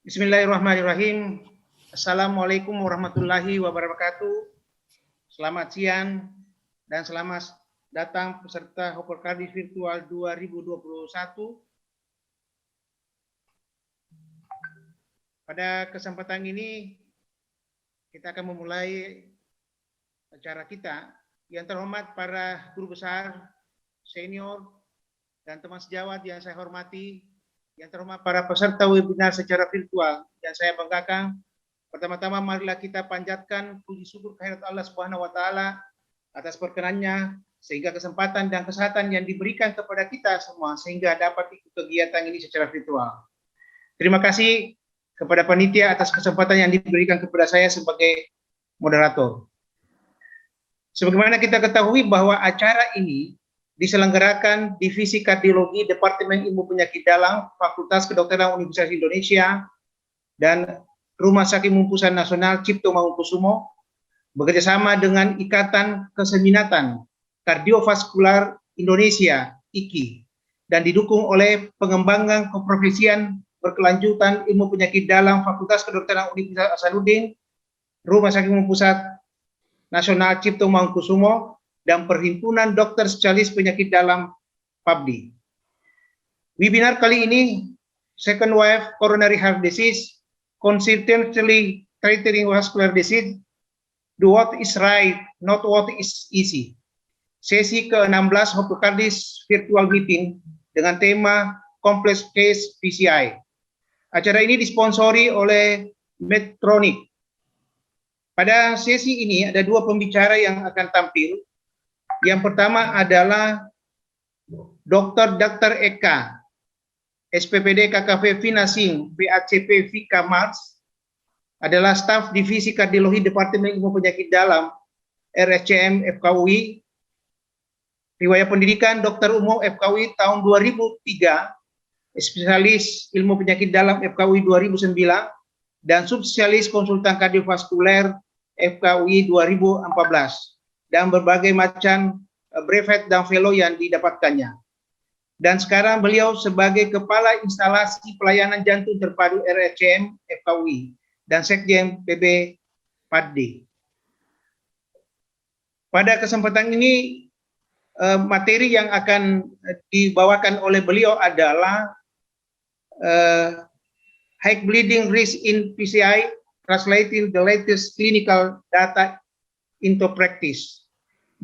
Bismillahirrahmanirrahim. Assalamualaikum warahmatullahi wabarakatuh. Selamat siang dan selamat datang peserta Hopper Cardis Virtual 2021. Pada kesempatan ini kita akan memulai acara kita. Yang terhormat para guru besar, senior, dan teman sejawat yang saya hormati, yang terhormat para peserta webinar secara virtual yang saya banggakan. Pertama-tama marilah kita panjatkan puji syukur kehadirat Allah Subhanahu wa taala atas perkenannya sehingga kesempatan dan kesehatan yang diberikan kepada kita semua sehingga dapat ikut kegiatan ini secara virtual. Terima kasih kepada panitia atas kesempatan yang diberikan kepada saya sebagai moderator. Sebagaimana kita ketahui bahwa acara ini diselenggarakan Divisi Kardiologi Departemen Ilmu Penyakit Dalam Fakultas Kedokteran Universitas Indonesia dan Rumah Sakit Mumpusat Nasional Cipto Mangunkusumo bekerjasama dengan Ikatan Keseminatan Kardiovaskular Indonesia (IKI) dan didukung oleh pengembangan keprofesian berkelanjutan ilmu penyakit dalam Fakultas Kedokteran Universitas Hasanuddin, Rumah Sakit Mumpusat Nasional Cipto Mangunkusumo dan Perhimpunan Dokter Spesialis Penyakit Dalam PABDI. Webinar kali ini, Second Wave Coronary Heart Disease, Consistently Treating Vascular Disease, Do What Is Right, Not What Is Easy. Sesi ke-16 Hopper Cardis Virtual Meeting dengan tema Complex Case PCI. Acara ini disponsori oleh Medtronic. Pada sesi ini ada dua pembicara yang akan tampil. Yang pertama adalah Dr. Eka, SPPD KKV Finasing, BACP Vika Mars, adalah staf Divisi Kardiologi Departemen Ilmu Penyakit Dalam, RSCM FKUI, riwayat pendidikan Dokter Umum FKUI tahun 2003, spesialis Ilmu Penyakit Dalam FKUI 2009, dan subspesialis konsultan kardiovaskuler FKUI 2014. Dan berbagai macam brevet dan fellow yang didapatkannya. Dan sekarang beliau sebagai Kepala Instalasi Pelayanan Jantung Terpadu RSCM FKUI dan Sekjen PB PADDI. Pada kesempatan ini, materi yang akan dibawakan oleh beliau adalah High Bleeding Risk in PCI, Translating the Latest Clinical Data into Practice.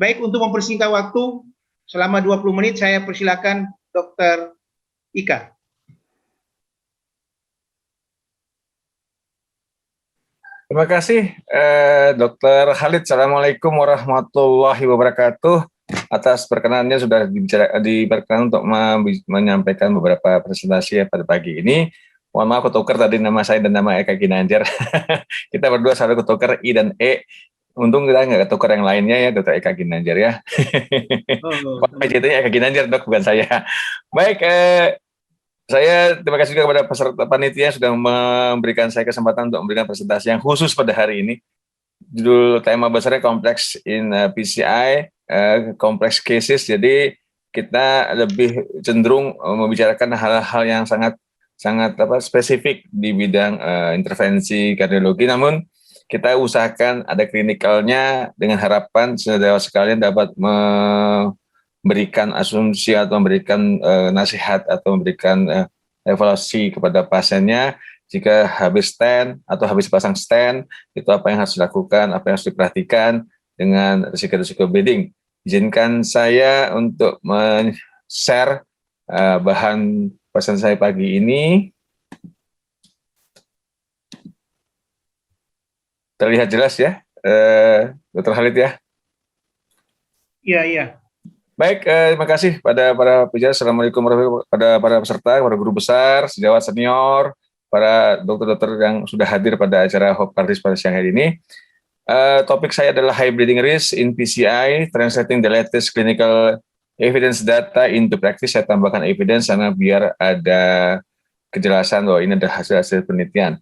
Baik, untuk mempersingkat waktu, selama 20 menit saya persilakan Dr. Ika. Terima kasih, Dr. Khalid. Assalamualaikum warahmatullahi wabarakatuh. Atas perkenannya sudah diperkenan untuk menyampaikan beberapa presentasi pada pagi ini. Mohon maaf ketukar tadi nama saya dan nama Eka Ginanjar. Kita berdua selalu ketukar I dan E. Untung kita nggak ketukar yang lainnya ya, Dr. Eka Ginanjar ya. PJT-nya Eka Ginanjar, dok, bukan saya. Baik, saya terima kasih juga kepada peserta panitia sudah memberikan saya kesempatan untuk memberikan presentasi yang khusus pada hari ini. Judul tema besarnya Complex in PCI, Complex Cases. Jadi kita lebih cenderung membicarakan hal-hal yang sangat spesifik di bidang intervensi kardiologi. Namun kita usahakan ada klinikalnya dengan harapan saudara sekalian dapat memberikan asumsi atau memberikan nasihat atau memberikan evaluasi kepada pasiennya jika habis stent atau habis pasang stent, itu apa yang harus dilakukan, apa yang harus diperhatikan dengan risiko-risiko bleeding. Izinkan saya untuk men-share bahan presentasi saya pagi ini. Terlihat jelas ya, Dr. Khalid ya? Iya. Baik, terima kasih pada para peserta. Assalamualaikum warahmatullahi wabarakatuh, pada para peserta, para guru besar, sejawat senior, para dokter-dokter yang sudah hadir pada acara Hopper Cardis pada siang hari ini. Topik saya adalah High Bleeding Risk in PCI, Translating the Latest Clinical Evidence Data into Practice. Saya tambahkan evidence karena biar ada kejelasan bahwa ini adalah hasil-hasil penelitian.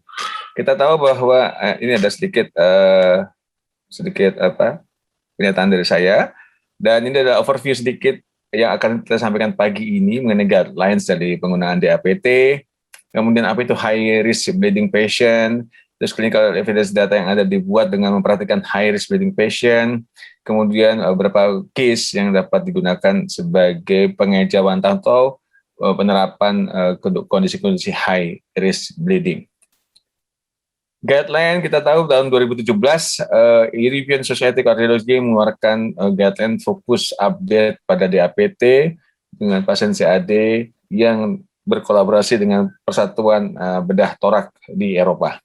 Kita tahu bahwa ini ada sedikit pernyataan dari saya, dan ini adalah overview sedikit yang akan kita sampaikan pagi ini mengenai guidelines dari penggunaan DAPT, kemudian apa itu high risk bleeding patient, terus clinical evidence data yang ada dibuat dengan memperhatikan high risk bleeding patient, kemudian beberapa case yang dapat digunakan sebagai pengejauhan atau penerapan kondisi-kondisi high risk bleeding. Guideline kita tahu tahun 2017 European Society Cardiology mengeluarkan guideline fokus update pada DAPT dengan pasien CAD yang berkolaborasi dengan Persatuan Bedah Torak di Eropa.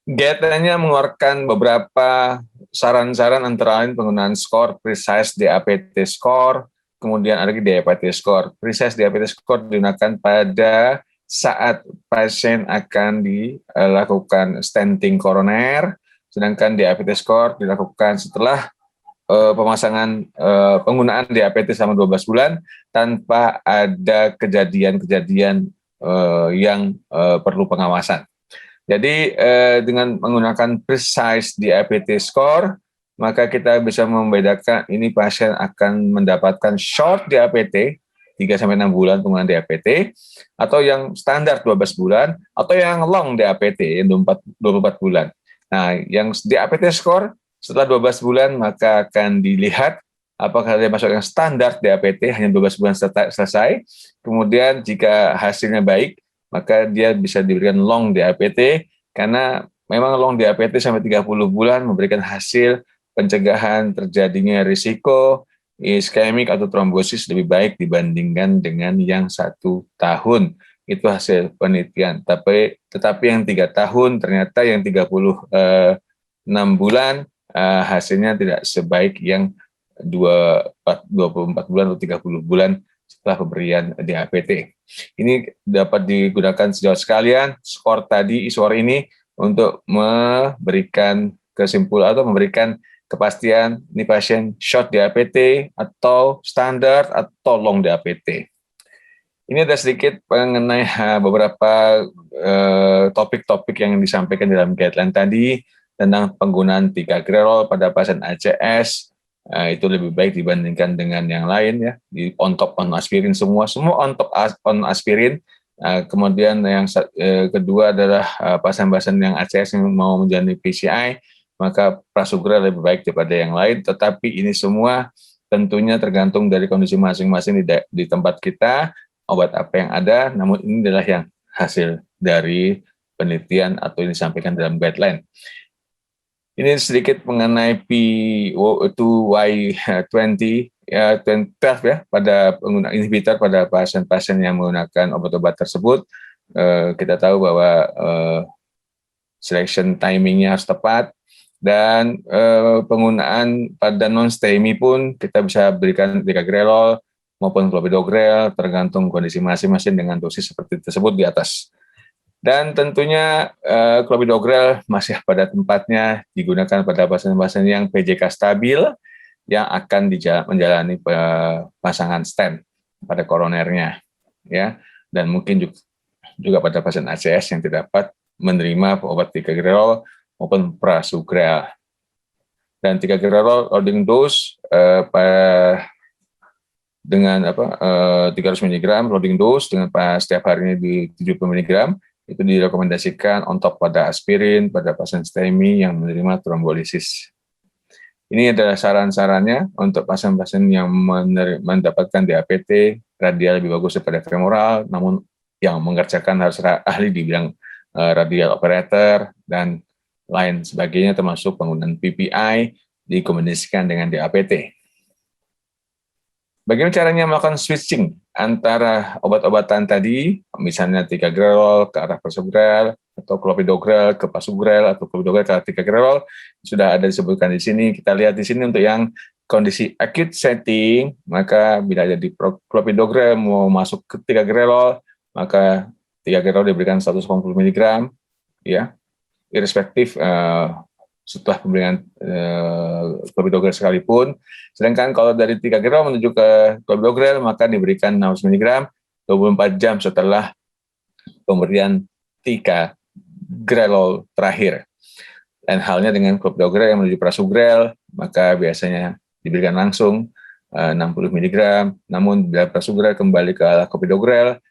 Guideline-nya mengeluarkan beberapa saran-saran antara lain penggunaan skor precise DAPT score, kemudian ada DAPT score. Precise DAPT score digunakan pada saat pasien akan dilakukan stenting koroner, sedangkan DAPT score dilakukan setelah pemasangan penggunaan DAPT selama 12 bulan tanpa ada kejadian-kejadian yang perlu pengawasan. Jadi dengan menggunakan precise DAPT score, maka kita bisa membedakan ini pasien akan mendapatkan short DAPT 3-6 bulan penggunaan DAPT, atau yang standar 12 bulan, atau yang long DAPT, 24 bulan. Nah, yang DAPT score setelah 12 bulan, maka akan dilihat apakah dia masuk yang standar DAPT, hanya 12 bulan selesai. Kemudian jika hasilnya baik, maka dia bisa diberikan long DAPT, karena memang long DAPT sampai 30 bulan memberikan hasil pencegahan terjadinya risiko iskemik atau trombosis lebih baik dibandingkan dengan yang 1 tahun. Itu hasil penelitian. Tetapi yang 3 tahun ternyata yang 36 bulan hasilnya tidak sebaik yang 24 bulan atau 30 bulan setelah pemberian DAPT. Ini dapat digunakan sejauh sekalian skor ini untuk memberikan kesimpulan atau memberikan kepastian ini pasien short DAPT atau standar atau long DAPT. Ini ada sedikit mengenai beberapa topik-topik yang disampaikan dalam guideline tadi tentang penggunaan ticagrelor pada pasien ACS. Itu lebih baik dibandingkan dengan yang lain ya. Di on top on aspirin semua on top on aspirin. Kemudian yang kedua adalah pasien-pasien yang ACS yang mau menjalani PCI, maka prasugrel lebih baik daripada yang lain, tetapi ini semua tentunya tergantung dari kondisi masing-masing di tempat kita, obat apa yang ada, namun ini adalah yang hasil dari penelitian atau yang disampaikan dalam guideline. Ini sedikit mengenai P2Y20 ya, 12 ya, pada pengguna inhibitor pada pasien-pasien yang menggunakan obat-obat tersebut. Kita tahu bahwa selection timingnya harus tepat, dan penggunaan pada non-STEMI pun kita bisa berikan ticagrelor maupun clopidogrel tergantung kondisi masing-masing dengan dosis seperti tersebut di atas. Dan tentunya clopidogrel masih pada tempatnya digunakan pada pasien-pasien yang PJK stabil yang akan menjalani pemasangan stent pada koronernya, ya, dan mungkin juga pada pasien ACS yang tidak dapat menerima obat ticagrelor maupun prasugrel. Dan ticagrelor loading dose dengan 300 mg loading dose dengan setiap harinya di 70 mg itu direkomendasikan on top pada aspirin pada pasien STEMI yang menerima trombolisis. Ini adalah saran-sarannya untuk pasien-pasien yang mendapatkan DAPT, radial lebih bagus daripada femoral, namun yang mengerjakan harus ahli di bidang radial operator dan lain sebagainya, termasuk penggunaan PPI dikombinasikan dengan DAPT. Bagaimana caranya melakukan switching antara obat-obatan tadi, misalnya ticagrelor ke arah prasugrel, atau clopidogrel ke prasugrel, atau clopidogrel ke arah ticagrelor, sudah ada disebutkan di sini. Kita lihat di sini untuk yang kondisi acute setting, maka bila jadi clopidogrel mau masuk ke ticagrelor, maka ticagrelor diberikan 180 mg, ya, irrespektif setelah pemberian clopidogrel sekalipun. Sedangkan kalau dari ticagrelor menuju ke clopidogrel, maka diberikan 600 mg 24 jam setelah pemberian ticagrelor terakhir. Dan halnya dengan clopidogrel yang menuju prasugrel, maka biasanya diberikan langsung 60 mg, namun bila prasugrel kembali ke clopidogrel,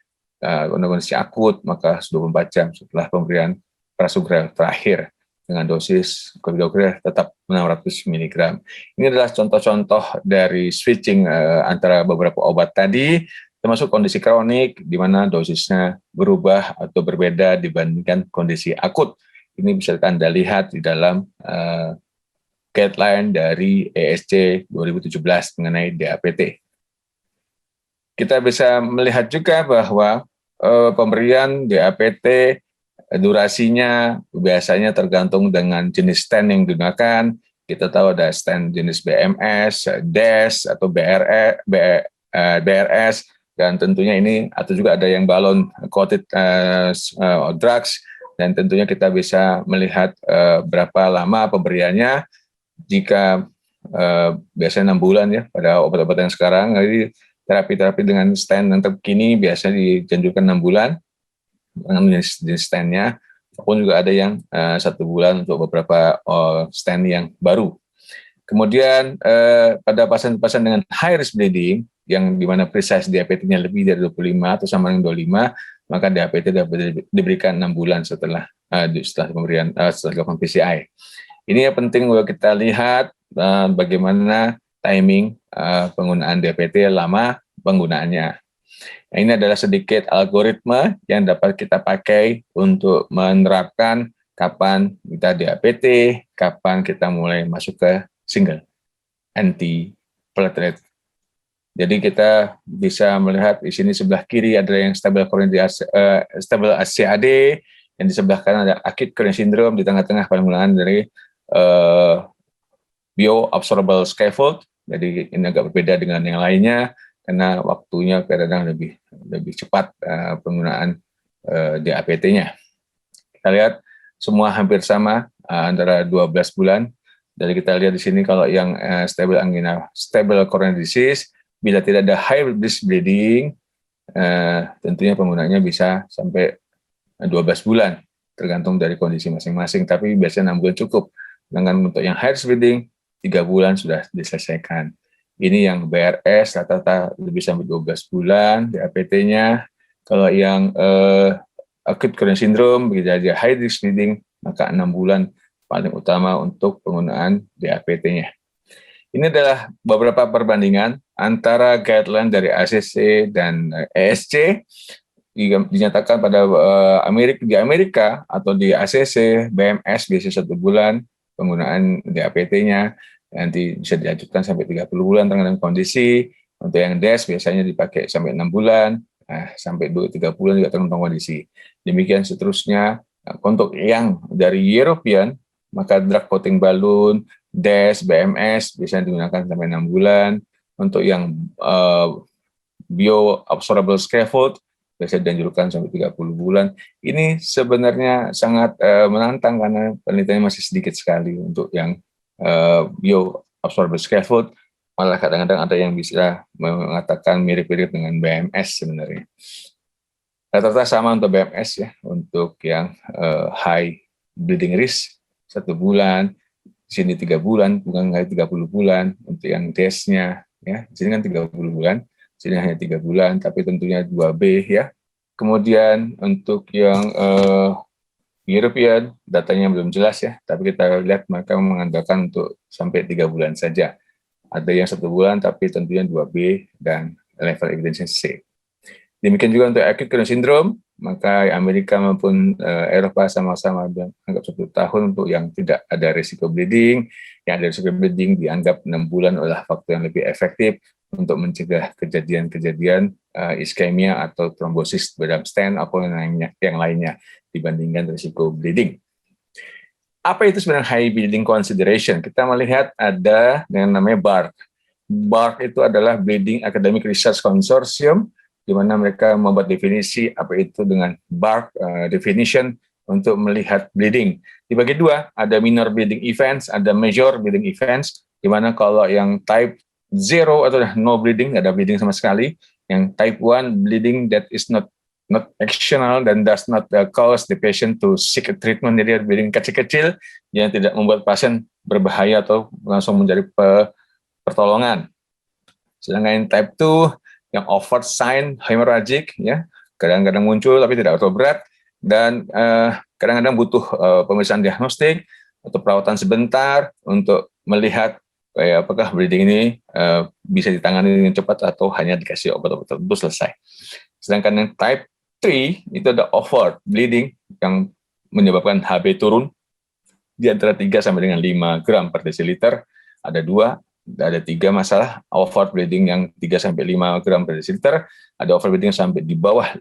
kondisi akut, maka 24 jam setelah pemberian prasugrel terakhir dengan dosis clopidogrel tetap 600 mg. Ini adalah contoh-contoh dari switching antara beberapa obat tadi, termasuk kondisi kronik di mana dosisnya berubah atau berbeda dibandingkan kondisi akut. Ini bisa Anda lihat di dalam guideline dari ESC 2017 mengenai DAPT. Kita bisa melihat juga bahwa pemberian DAPT durasinya biasanya tergantung dengan jenis stent yang digunakan. Kita tahu ada stent jenis BMS, DES atau BRS, dan tentunya ini atau juga ada yang balon coated drugs, dan tentunya kita bisa melihat berapa lama pemberiannya. Jika biasanya 6 bulan ya pada obat-obatan sekarang, jadi terapi-terapi dengan stent yang terkini biasanya dijanjikan 6 bulan dengan jenis stand-nya, maupun juga ada yang 1 bulan untuk beberapa stand yang baru. Kemudian pada pasien-pasien dengan high risk bleeding, yang dimana precise DAPT-nya lebih dari 25 atau sama dengan 25, maka DAPT dapat diberikan 6 bulan setelah pemberian setelah dilakukan PCI. Ini yang penting bahwa kita lihat bagaimana timing penggunaan DAPT, lama penggunaannya. Nah, ini adalah sedikit algoritma yang dapat kita pakai untuk menerapkan kapan kita DAPT, kapan kita mulai masuk ke single anti-platelet. Jadi kita bisa melihat di sini sebelah kiri ada yang stable ACAD, yang di sebelah kanan ada acute coronary syndrome, di tengah-tengah penggunaan dari bioabsorbable scaffold. Jadi ini agak berbeda dengan yang lainnya karena waktunya kadang-kadang lebih cepat penggunaan DAPT-nya. Kita lihat semua hampir sama antara 12 bulan. Jadi kita lihat di sini kalau yang stable angina, stable coronary disease, bila tidak ada high risk bleeding, tentunya penggunaannya bisa sampai 12 bulan, tergantung dari kondisi masing-masing. Tapi biasanya 6 bulan cukup. Dengan untuk yang high risk bleeding, 3 bulan sudah diselesaikan. Ini yang BRS rata-rata lebih sampai 12 bulan DAPT-nya. Kalau yang acute coronary syndrome, begitu aja high risk bleeding, maka 6 bulan paling utama untuk penggunaan DAPT-nya. Ini adalah beberapa perbandingan antara guideline dari ACC dan ESC. Dinyatakan pada di Amerika atau di ACC, BMS biasanya 1 bulan penggunaan DAPT-nya, nanti bisa dilanjutkan sampai 30 bulan tergantung kondisi. Untuk yang DES biasanya dipakai sampai 6 bulan, sampai 2-3 bulan juga tergantung kondisi. Demikian seterusnya. Untuk yang dari European, maka drug coating balloon, DES, BMS biasanya digunakan sampai 6 bulan. Untuk yang bioabsorbable scaffold biasanya dianjurkan sampai 30 bulan. Ini sebenarnya sangat menantang karena penelitiannya masih sedikit sekali untuk yang bioabsorbable scaffold. Malah kadang-kadang ada yang bisa mengatakan mirip-mirip dengan BMS sebenarnya. Rata-rata sama untuk BMS ya, untuk yang high bleeding risk 1 bulan, sini 3 bulan, bukan 30 bulan. Untuk yang DES-nya ya, di sini kan 30 bulan, sini hanya 3 bulan, tapi tentunya 2B ya. Kemudian untuk yang European, datanya belum jelas ya, tapi kita lihat mereka mengandalkan untuk sampai 3 bulan saja. Ada yang 1 bulan, tapi tentunya 2B dan level evidence C. Demikian juga untuk acute coronary syndrome, maka Amerika maupun Eropa sama-sama dianggap 1 tahun untuk yang tidak ada risiko bleeding. Yang ada risiko bleeding dianggap 6 bulan adalah faktor yang lebih efektif untuk mencegah kejadian-kejadian iskemia atau trombosis dalam stent atau yang lainnya dibandingkan risiko bleeding. Apa itu sebenarnya high bleeding consideration? Kita melihat ada yang namanya BARC. BARC itu adalah Bleeding Academic Research Consortium, di mana mereka membuat definisi apa itu dengan BARC definition untuk melihat bleeding. Dibagi 2, ada minor bleeding events, ada major bleeding events, di mana kalau yang type 0 atau no bleeding, nggak ada bleeding sama sekali. Yang type 1 bleeding that is not actional dan does not cause the patient to seek treatment, jadi bleeding kecil-kecil yang tidak membuat pasien berbahaya atau langsung mencari pertolongan. Sedangkan yang type 2 yang overt sign hemorrhagic ya, kadang-kadang muncul tapi tidak terlalu berat, dan kadang-kadang butuh pemeriksaan diagnostik atau perawatan sebentar untuk melihat apakah bleeding ini bisa ditangani dengan cepat atau hanya dikasih obat-obat tertentu selesai. Sedangkan yang type 3 itu ada overt bleeding yang menyebabkan HB turun di antara 3 sampai dengan 5 gram per desiliter. Ada 3 masalah overt bleeding yang 3 sampai 5 gram per desiliter, ada overt bleeding sampai di bawah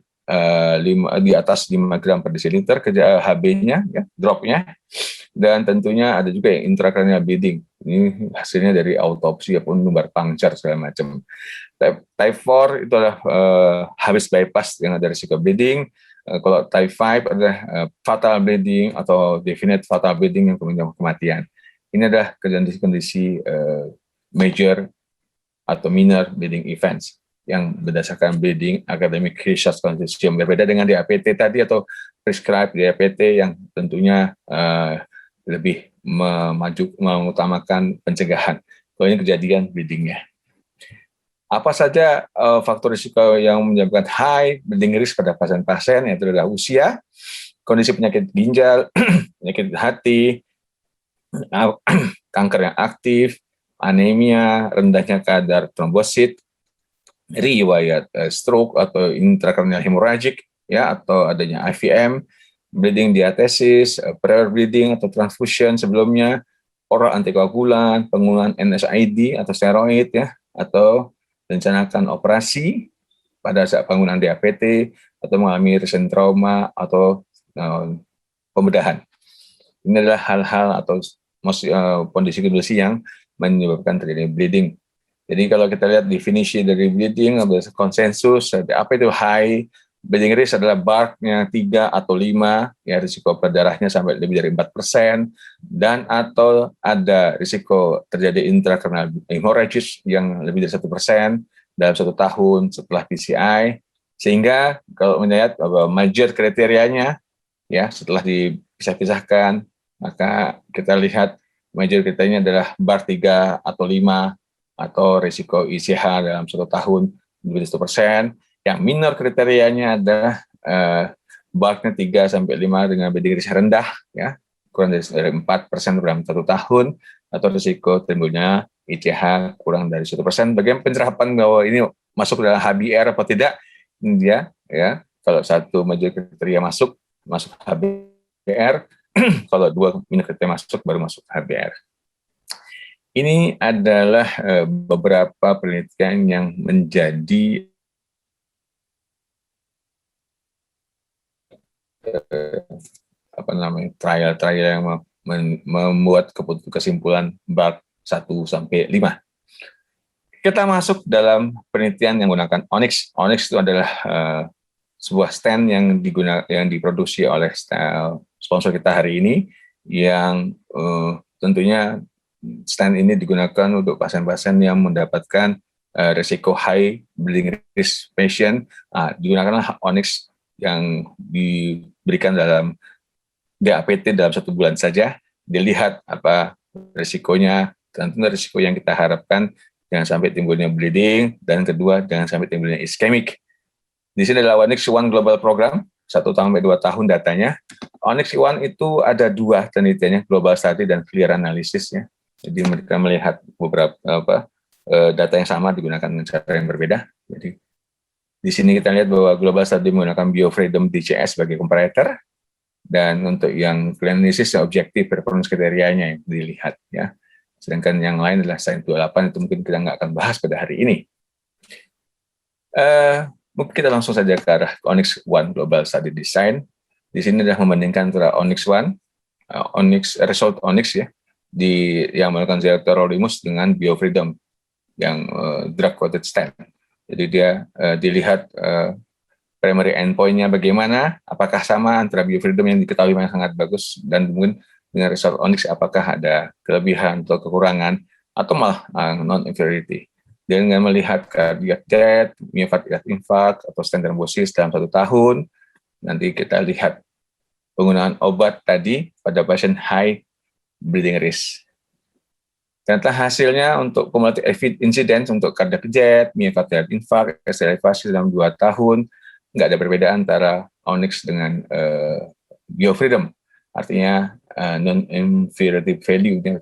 di atas 5 gram per desiliter HB-nya, ya, drop-nya, dan tentunya ada juga yang intracranial bleeding. Ini hasilnya dari autopsi ataupun lumbar puncture segala macam. Type 4 itu adalah habis bypass yang ada risiko bleeding. Kalau type 5 adalah fatal bleeding atau definite fatal bleeding yang menyebabkan kematian. Ini adalah kondisi-kondisi major atau minor bleeding events yang berdasarkan bleeding academic research consortium, berbeda dengan DAPT tadi atau prescribed DAPT yang tentunya lebih mengutamakan pencegahan. Kalau ini kejadian bleedingnya. Apa saja faktor risiko yang menyebabkan high bleeding risk pada pasien-pasien, yaitu adalah usia, kondisi penyakit ginjal, penyakit hati, kanker yang aktif, anemia, rendahnya kadar trombosit, riwayat stroke atau intracranial hemorrhagic, ya, atau adanya IVM, bleeding diathesis, prior bleeding atau transfusion sebelumnya, oral antikoagulan, penggunaan NSAID atau steroid, ya, atau rencanakan operasi pada saat penggunaan DAPT atau mengalami recent trauma atau pembedahan. Ini adalah hal-hal atau kondisi-kondisi yang menyebabkan terjadi bleeding. Jadi kalau kita lihat definisi dari bleeding, ada konsensus, apa itu high bleeding risk adalah BARC-nya 3 atau 5, ya, risiko berdarahnya sampai lebih dari 4%, dan atau ada risiko terjadi intracranial hemorrhages yang lebih dari 1% dalam 1 tahun setelah PCI, sehingga kalau melihat major kriterianya, ya, setelah dipisah-pisahkan, maka kita lihat major kriterianya adalah BARC 3 atau 5, atau risiko ICH dalam 1 tahun lebih dari 1%. Yang minor kriterianya adalah BARC-nya 3 sampai 5 dengan bleeding risk rendah, ya, kurang dari 4% dalam 1 tahun, atau risiko timbulnya ICH kurang dari 1%. Bagaimana pencerahan bahwa ini masuk dalam HBR atau tidak? Dia, ya, kalau 1 major kriteria masuk HBR, kalau 2 minor kriteria masuk baru masuk HBR. Ini adalah beberapa penelitian yang menjadi trial yang membuat kesimpulan BARC 1 sampai 5. Kita masuk dalam penelitian yang menggunakan Onyx. Onyx itu adalah sebuah stand yang diproduksi oleh sponsor kita hari ini, yang tentunya stand ini digunakan untuk pasien-pasien yang mendapatkan risiko high bleeding risk patient. Digunakanlah Onyx yang diberikan dalam DAPT dalam 1 bulan saja. Dilihat apa risikonya, tentunya risiko yang kita harapkan jangan sampai timbulnya bleeding, dan kedua jangan sampai timbulnya ischemic. Di sini adalah Onyx One Global Program, 1 sampai 2 tahun datanya. Onyx One itu ada 2 penelitiannya, global study dan clear analysis, ya. Jadi mereka melihat beberapa data yang sama digunakan dengan cara yang berbeda. Jadi di sini kita lihat bahwa global study menggunakan BioFreedom DCS sebagai comparator, dan untuk yang klinis objektif performance kriterianya yang dilihat, ya. Sedangkan yang lain adalah Sains 28, itu mungkin kita nggak akan bahas pada hari ini. Mungkin kita langsung saja ke arah Onyx One Global Study Design. Di sini adalah membandingkan antara Onyx One, result Onyx, ya, yang melakukan Zerotollimus dengan BioFreedom yang drug coated stent. Jadi dia dilihat primary endpoint-nya bagaimana, apakah sama antara BioFreedom yang diketahui yang sangat bagus dan mungkin dengan result Onyx apakah ada kelebihan atau kekurangan atau malah non-inferiority. Dengan melihat cardiac death, myocardial infarct atau stent thrombosis dalam 1 tahun, nanti kita lihat penggunaan obat tadi pada pasien high bleeding risk. Ternyata hasilnya untuk cumulative incidence untuk cardiac death, myocardial infarct, ST elevasi dalam 2 tahun, nggak ada perbedaan antara Onyx dengan BioFreedom. Artinya non-inferiority value-nya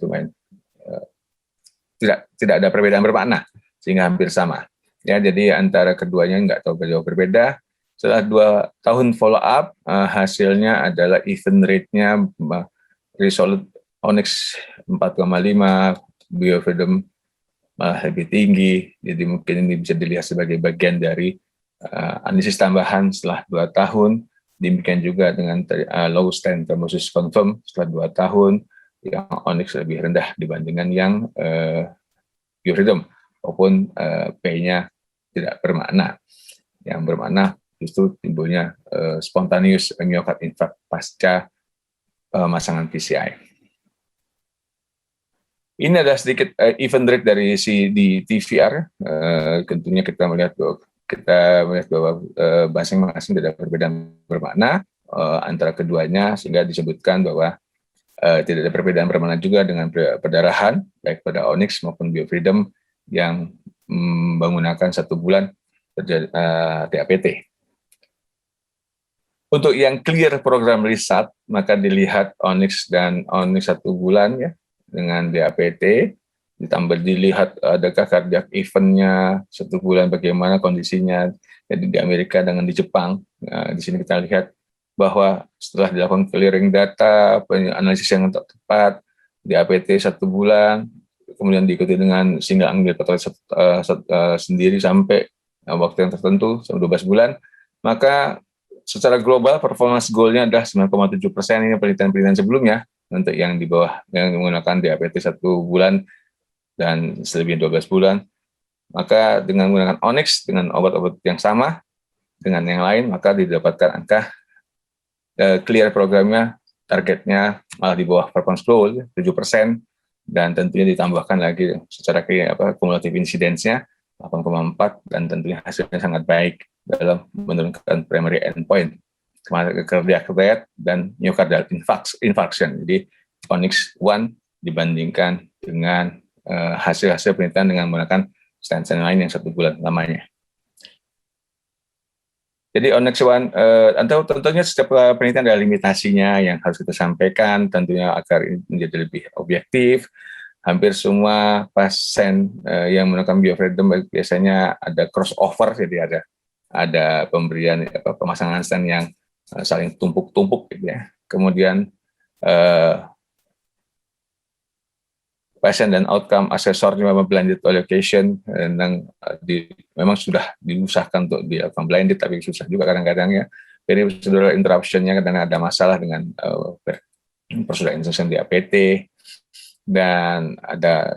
tidak ada perbedaan bermakna, sehingga hampir sama. Ya, jadi antara keduanya nggak terlalu jauh berbeda. Setelah 2 tahun follow up, hasilnya adalah event rate-nya Resolute Onyx 4,5, BioFreedom malah lebih tinggi. Jadi mungkin ini bisa dilihat sebagai bagian dari analisis tambahan setelah 2 tahun. Demikian juga dengan low stand thrombosis confirm setelah 2 tahun, yang Onyx lebih rendah dibandingkan yang BioFreedom, maupun P-nya tidak bermakna. Yang bermakna justru timbulnya spontaneous myocard infarct pasca pemasangan PCI. Ini adalah sedikit event rate dari di TVR. Tentunya kita melihat bahwa masing-masing tidak berbeda bermakna antara keduanya, sehingga disebutkan bahwa tidak ada perbedaan bermakna juga dengan perdarahan baik pada Onyx maupun BioFreedom yang menggunakan 1 bulan DAPT. Untuk yang clear program riset, maka dilihat Onyx dan Onyx 1 bulan ya dengan DAPT, ditambah dilihat adakah cardiac event-nya 1 bulan, bagaimana kondisinya di Amerika dengan di Jepang. Nah, di sini kita lihat bahwa setelah dilakukan clearing data, analisis yang tepat, DAPT 1 bulan, kemudian diikuti dengan single angle pathology sendiri sampai waktu yang tertentu, sampai 12 bulan, maka secara global performance goal-nya adalah 9,7%. Ini penelitian-penelitian sebelumnya untuk yang di bawah yang menggunakan DAPT 1 bulan dan selebihnya 12 bulan. Maka dengan menggunakan Onyx dengan obat-obat yang sama dengan yang lain, maka didapatkan angka clear programnya, targetnya malah di bawah performance goal 7%, dan tentunya ditambahkan lagi secara kumulatif incidence-nya 8,4, dan tentunya hasilnya sangat baik dalam menurunkan primary endpoint cardiac death dan myocardial infarction. Jadi Onyx 1 dibandingkan dengan hasil-hasil penelitian dengan menggunakan stent lain yang 1 bulan lamanya. Jadi Onyx 1, tentunya setiap penelitian ada limitasinya yang harus kita sampaikan, tentunya agar ini menjadi lebih objektif. Hampir semua pasien yang menggunakan BioFreedom biasanya ada crossover, jadi ada pemberian pemasangan stent yang saling tumpuk-tumpuk gitu ya. Kemudian pasien dan outcome assesornya blended allocation memang sudah diusahakan untuk dilakukan blended, tapi susah juga kadang-kadang ya. Jadi procedural interruption-nya kadang ada masalah dengan prosedur injection DAPT, dan ada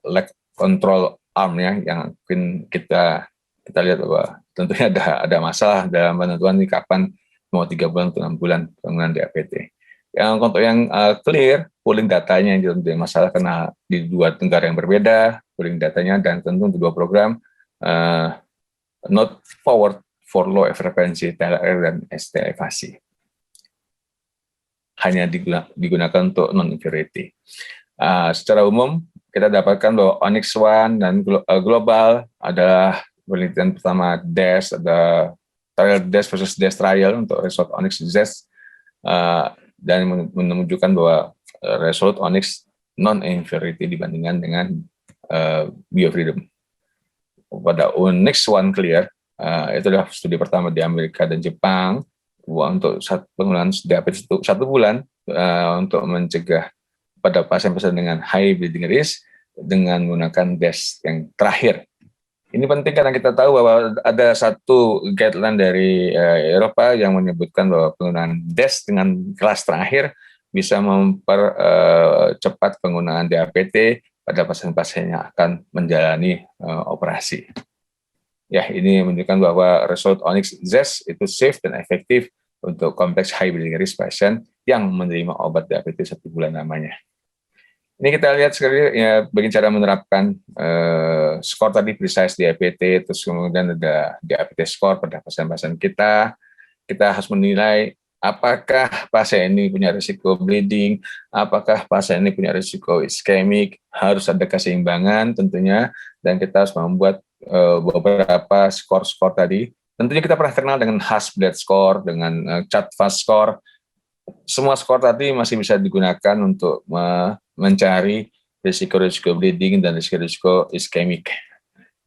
leg control arm-nya yang mungkin kita lihat bahwa tentunya ada masalah dalam penentuan ini kapan mau 3 bulan atau 6 bulan penggunaan DAPT. Yang untuk yang clear, pooling datanya yang jadi masalah karena di 2 negara yang berbeda, pooling datanya, dan tentu untuk 2 program not forward for low frekuensi TLR dan ST evasi. Hanya digunakan untuk non-inferiority. Secara umum, kita dapatkan bahwa Onyx 1 dan global adalah penelitian pertama DASH, ada trial DASH versus DASH trial untuk Resolute Onyx ZEST, dan menunjukkan bahwa Resolute Onyx non-inferiority dibandingkan dengan BioFreedom. Pada Onyx 1 clear, itu adalah studi pertama di Amerika dan Jepang untuk penggunaan DAPT 1 bulan untuk mencegah pada pasien-pasien dengan high bleeding risk dengan menggunakan DASH yang terakhir. Ini penting karena kita tahu bahwa ada satu guideline dari Eropa yang menyebutkan bahwa penggunaan DASH dengan kelas terakhir bisa mempercepat penggunaan DAPT pada pasien-pasien yang akan menjalani operasi. Ya, ini menunjukkan bahwa Resolute Onyx ZEST itu safe dan efektif untuk kompleks high bleeding risk pasien yang menerima obat DAPT 1 bulan namanya. Ini kita lihat sekali ya bagaimana cara menerapkan skor tadi precise DAPT, terus kemudian ada DAPT score pada pasien-pasien kita. Kita harus menilai apakah pasien ini punya risiko bleeding, apakah pasien ini punya risiko iskemik, harus ada keseimbangan tentunya, dan kita harus membuat beberapa skor-skor tadi Tentunya kita pernah kenal dengan Hasblad score, dengan CHA2DS2 score. Semua skor tadi masih bisa digunakan untuk mencari risiko-risiko bleeding dan risiko-risiko iskemik.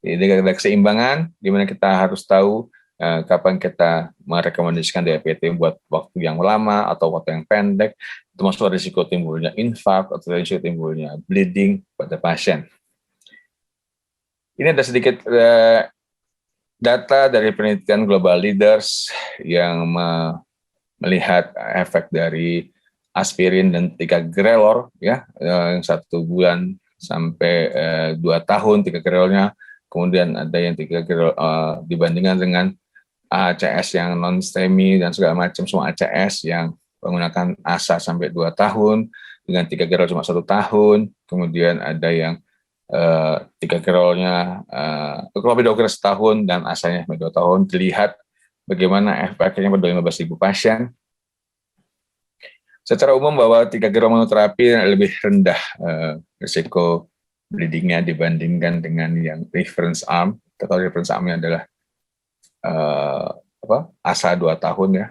Jadi ada keseimbangan di mana kita harus tahu kapan kita merekomendasikan DAPT buat waktu yang lama atau waktu yang pendek, termasuk risiko timbulnya infak atau risiko timbulnya bleeding pada pasien. Ini ada sedikit data dari penelitian Global Leaders yang melihat efek dari aspirin dan ticagrelor, ya, yang 1 bulan sampai 2 tahun ticagrelornya. Kemudian ada yang ticagrelor dibandingkan dengan ACS yang non STEMI dan segala macam, semua ACS yang menggunakan ASA sampai 2 tahun, dengan ticagrelor cuma 1 tahun. Kemudian ada yang ticagrelornya clopidogrel setahun dan ASA-nya 2 tahun. Dilihat bagaimana efeknya pada 15.000 pasien. Secara umum bahwa ticagrelor monoterapi lebih rendah risiko bleedingnya dibandingkan dengan yang reference arm. Kita tahu reference armnya adalah ASA 2 tahun, ya.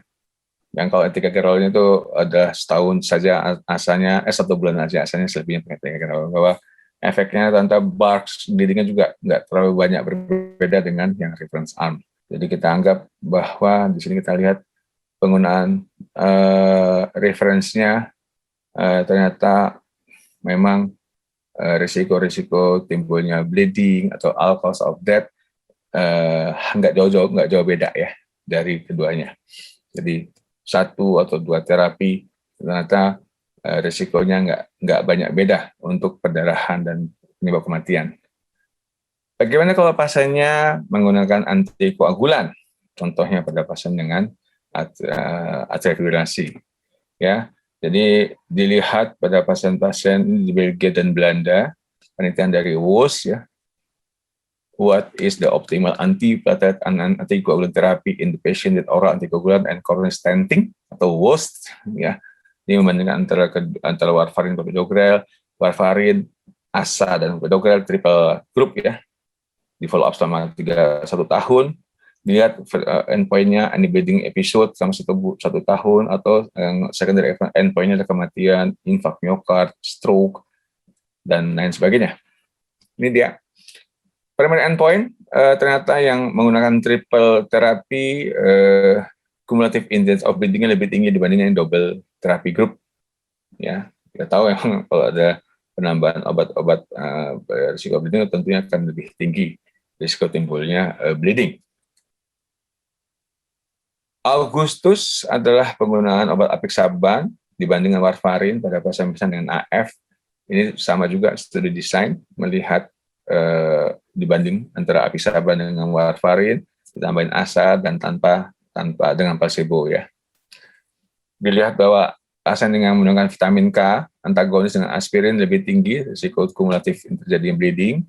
Yang kalau ticagrelornya itu ada setahun saja ASA-nya, 1 bulan saja ASA-nya, selebihnya pakai ticagrelor. Bahwa efeknya tentang barks bleedingnya juga nggak terlalu banyak berbeda dengan yang reference arm. Jadi kita anggap bahwa di sini kita lihat penggunaan referensinya ternyata memang risiko-risiko timbulnya bleeding atau all cause of death nggak jauh beda, ya, dari keduanya. Jadi 1 atau 2 terapi ternyata risikonya nggak banyak beda untuk perdarahan dan penyebab kematian. Bagaimana kalau pasiennya menggunakan antikoagulan? Contohnya pada pasien dengan atrial fibrillasi, ya. Jadi dilihat pada pasien-pasien di Belgia dan Belanda, penelitian dari WOS, ya. What is the optimal antiplatelet and anticoagulant therapy in the patient with oral anticoagulant and coronary stenting, atau WOS, ya. Ini membandingkan antara warfarin, clopidogrel, warfarin, ASA dan clopidogrel triple group, ya. Di follow up selama 1 tahun. Dilihat endpoint-nya any bleeding episode selama 1 tahun, atau yang secondary endpoint-nya ada kematian, infak miokard, stroke, dan lain sebagainya. Ini dia. Primary endpoint ternyata yang menggunakan triple terapi cumulative incidence of bleeding-nya lebih tinggi dibandingkan double terapi group, ya. Kita tahu yang kalau ada penambahan obat-obat risiko bleeding tentunya akan lebih tinggi risiko timbulnya bleeding. Augustus adalah penggunaan obat apixaban dibandingkan warfarin pada pasien-pasien dengan AF. Ini sama juga studi desain melihat dibanding antara apixaban dengan warfarin, ditambahin ASA dan tanpa dengan placebo, ya. Dilihat bahwa pasien dengan menggunakan vitamin K antagonis dengan aspirin lebih tinggi risiko kumulatif terjadi bleeding,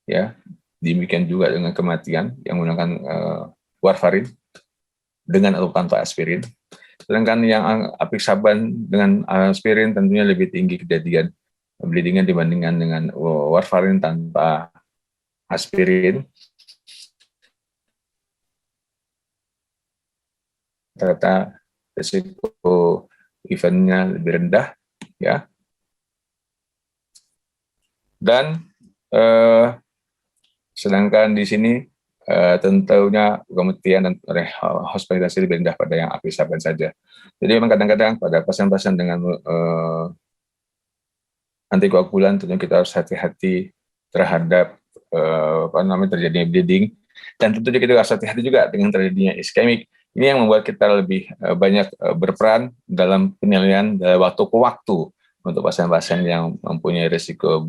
ya. Demikian juga dengan kematian yang menggunakan warfarin dengan atau tanpa aspirin. Sedangkan yang apixaban dengan aspirin tentunya lebih tinggi kejadian bleedingnya dibandingkan dengan warfarin tanpa aspirin. Ternyata risiko eventnya lebih rendah, ya. Dan sedangkan di sini tentunya kematian dan hospitalisasi lebih rendah pada yang apixaban saja. Jadi memang kadang-kadang pada pasien-pasien dengan antikoagulan tentunya kita harus hati-hati terhadap terjadinya bleeding, dan tentunya kita harus hati-hati juga dengan terjadinya iskemik. Ini yang membuat kita lebih banyak berperan dalam penilaian dari waktu ke waktu untuk pasien-pasien yang mempunyai risiko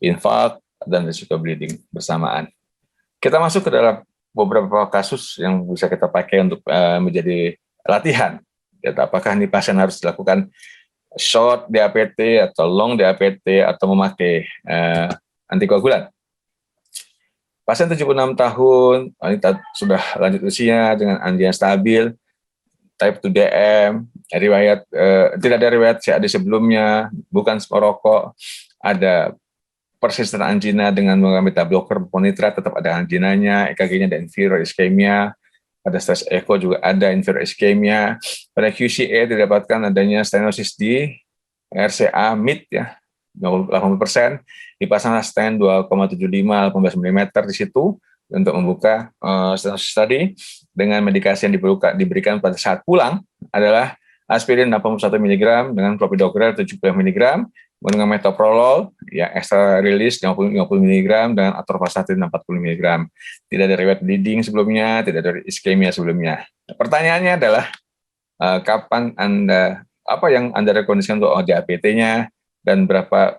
infak dan risiko bleeding bersamaan. Kita masuk ke dalam beberapa kasus yang bisa kita pakai untuk menjadi latihan. Apakah ini pasien harus dilakukan short DAPT atau long DAPT atau memakai antikoagulan. Pasien 76 tahun, wanita sudah lanjut usia dengan angina stabil, type 2 DM, tidak ada riwayat CAD sebelumnya, bukan merokok, ada persisten angina dengan menggunakan beta blocker, ponitrat tetap ada anginanya, EKG-nya ada inferior ischemia, pada stress echo juga ada inferior ischemia. Pada QCA didapatkan adanya stenosis di RCA mid ya, 80%, dipasang stent 2,75 18 mm di situ untuk membuka stenosis tadi. Dengan medikasi yang diberikan pada saat pulang adalah aspirin 81 mg dengan clopidogrel 70 mg, dengan metoprolol ya extra release 50 mg dan atorvastatin 40 mg. Tidak ada riwayat bleeding sebelumnya, tidak ada iskemia sebelumnya. Pertanyaannya adalah kapan apa yang Anda rekomendasikan untuk DAPT-nya dan berapa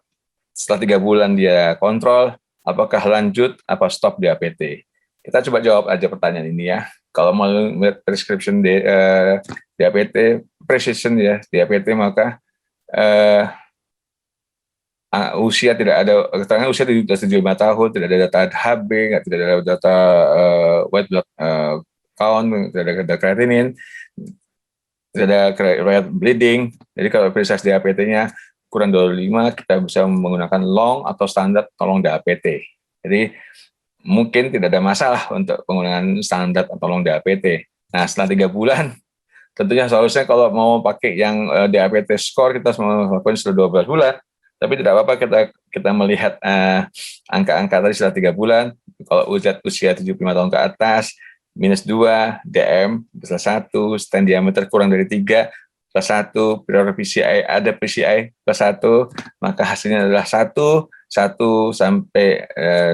setelah 3 bulan dia kontrol, apakah lanjut apa stop DAPT? Kita coba jawab aja pertanyaan ini ya. Kalau mau prescription DAPT, precision ya DAPT, maka usia tidak ada keterangan usia di 75 tahun, tidak ada data HB, tidak ada data white blood count, tidak ada data creatinine, tidak ada riwayat bleeding. Jadi kalau proses DAPT-nya kurang dari 5, kita bisa menggunakan long atau standar tolong DAPT. Jadi mungkin tidak ada masalah untuk penggunaan standar atau long DAPT. Nah, setelah 3 bulan, tentunya seharusnya kalau mau pakai yang DAPT score, kita harus melakukan setelah 12 bulan. Tapi tidak apa-apa kita melihat angka-angka tadi setelah 3 bulan. Kalau usia 75 tahun ke atas, -2, DM +1, stand diameter kurang dari 3, +1, prior PCI, ada PCI +1, maka hasilnya adalah 1 sampai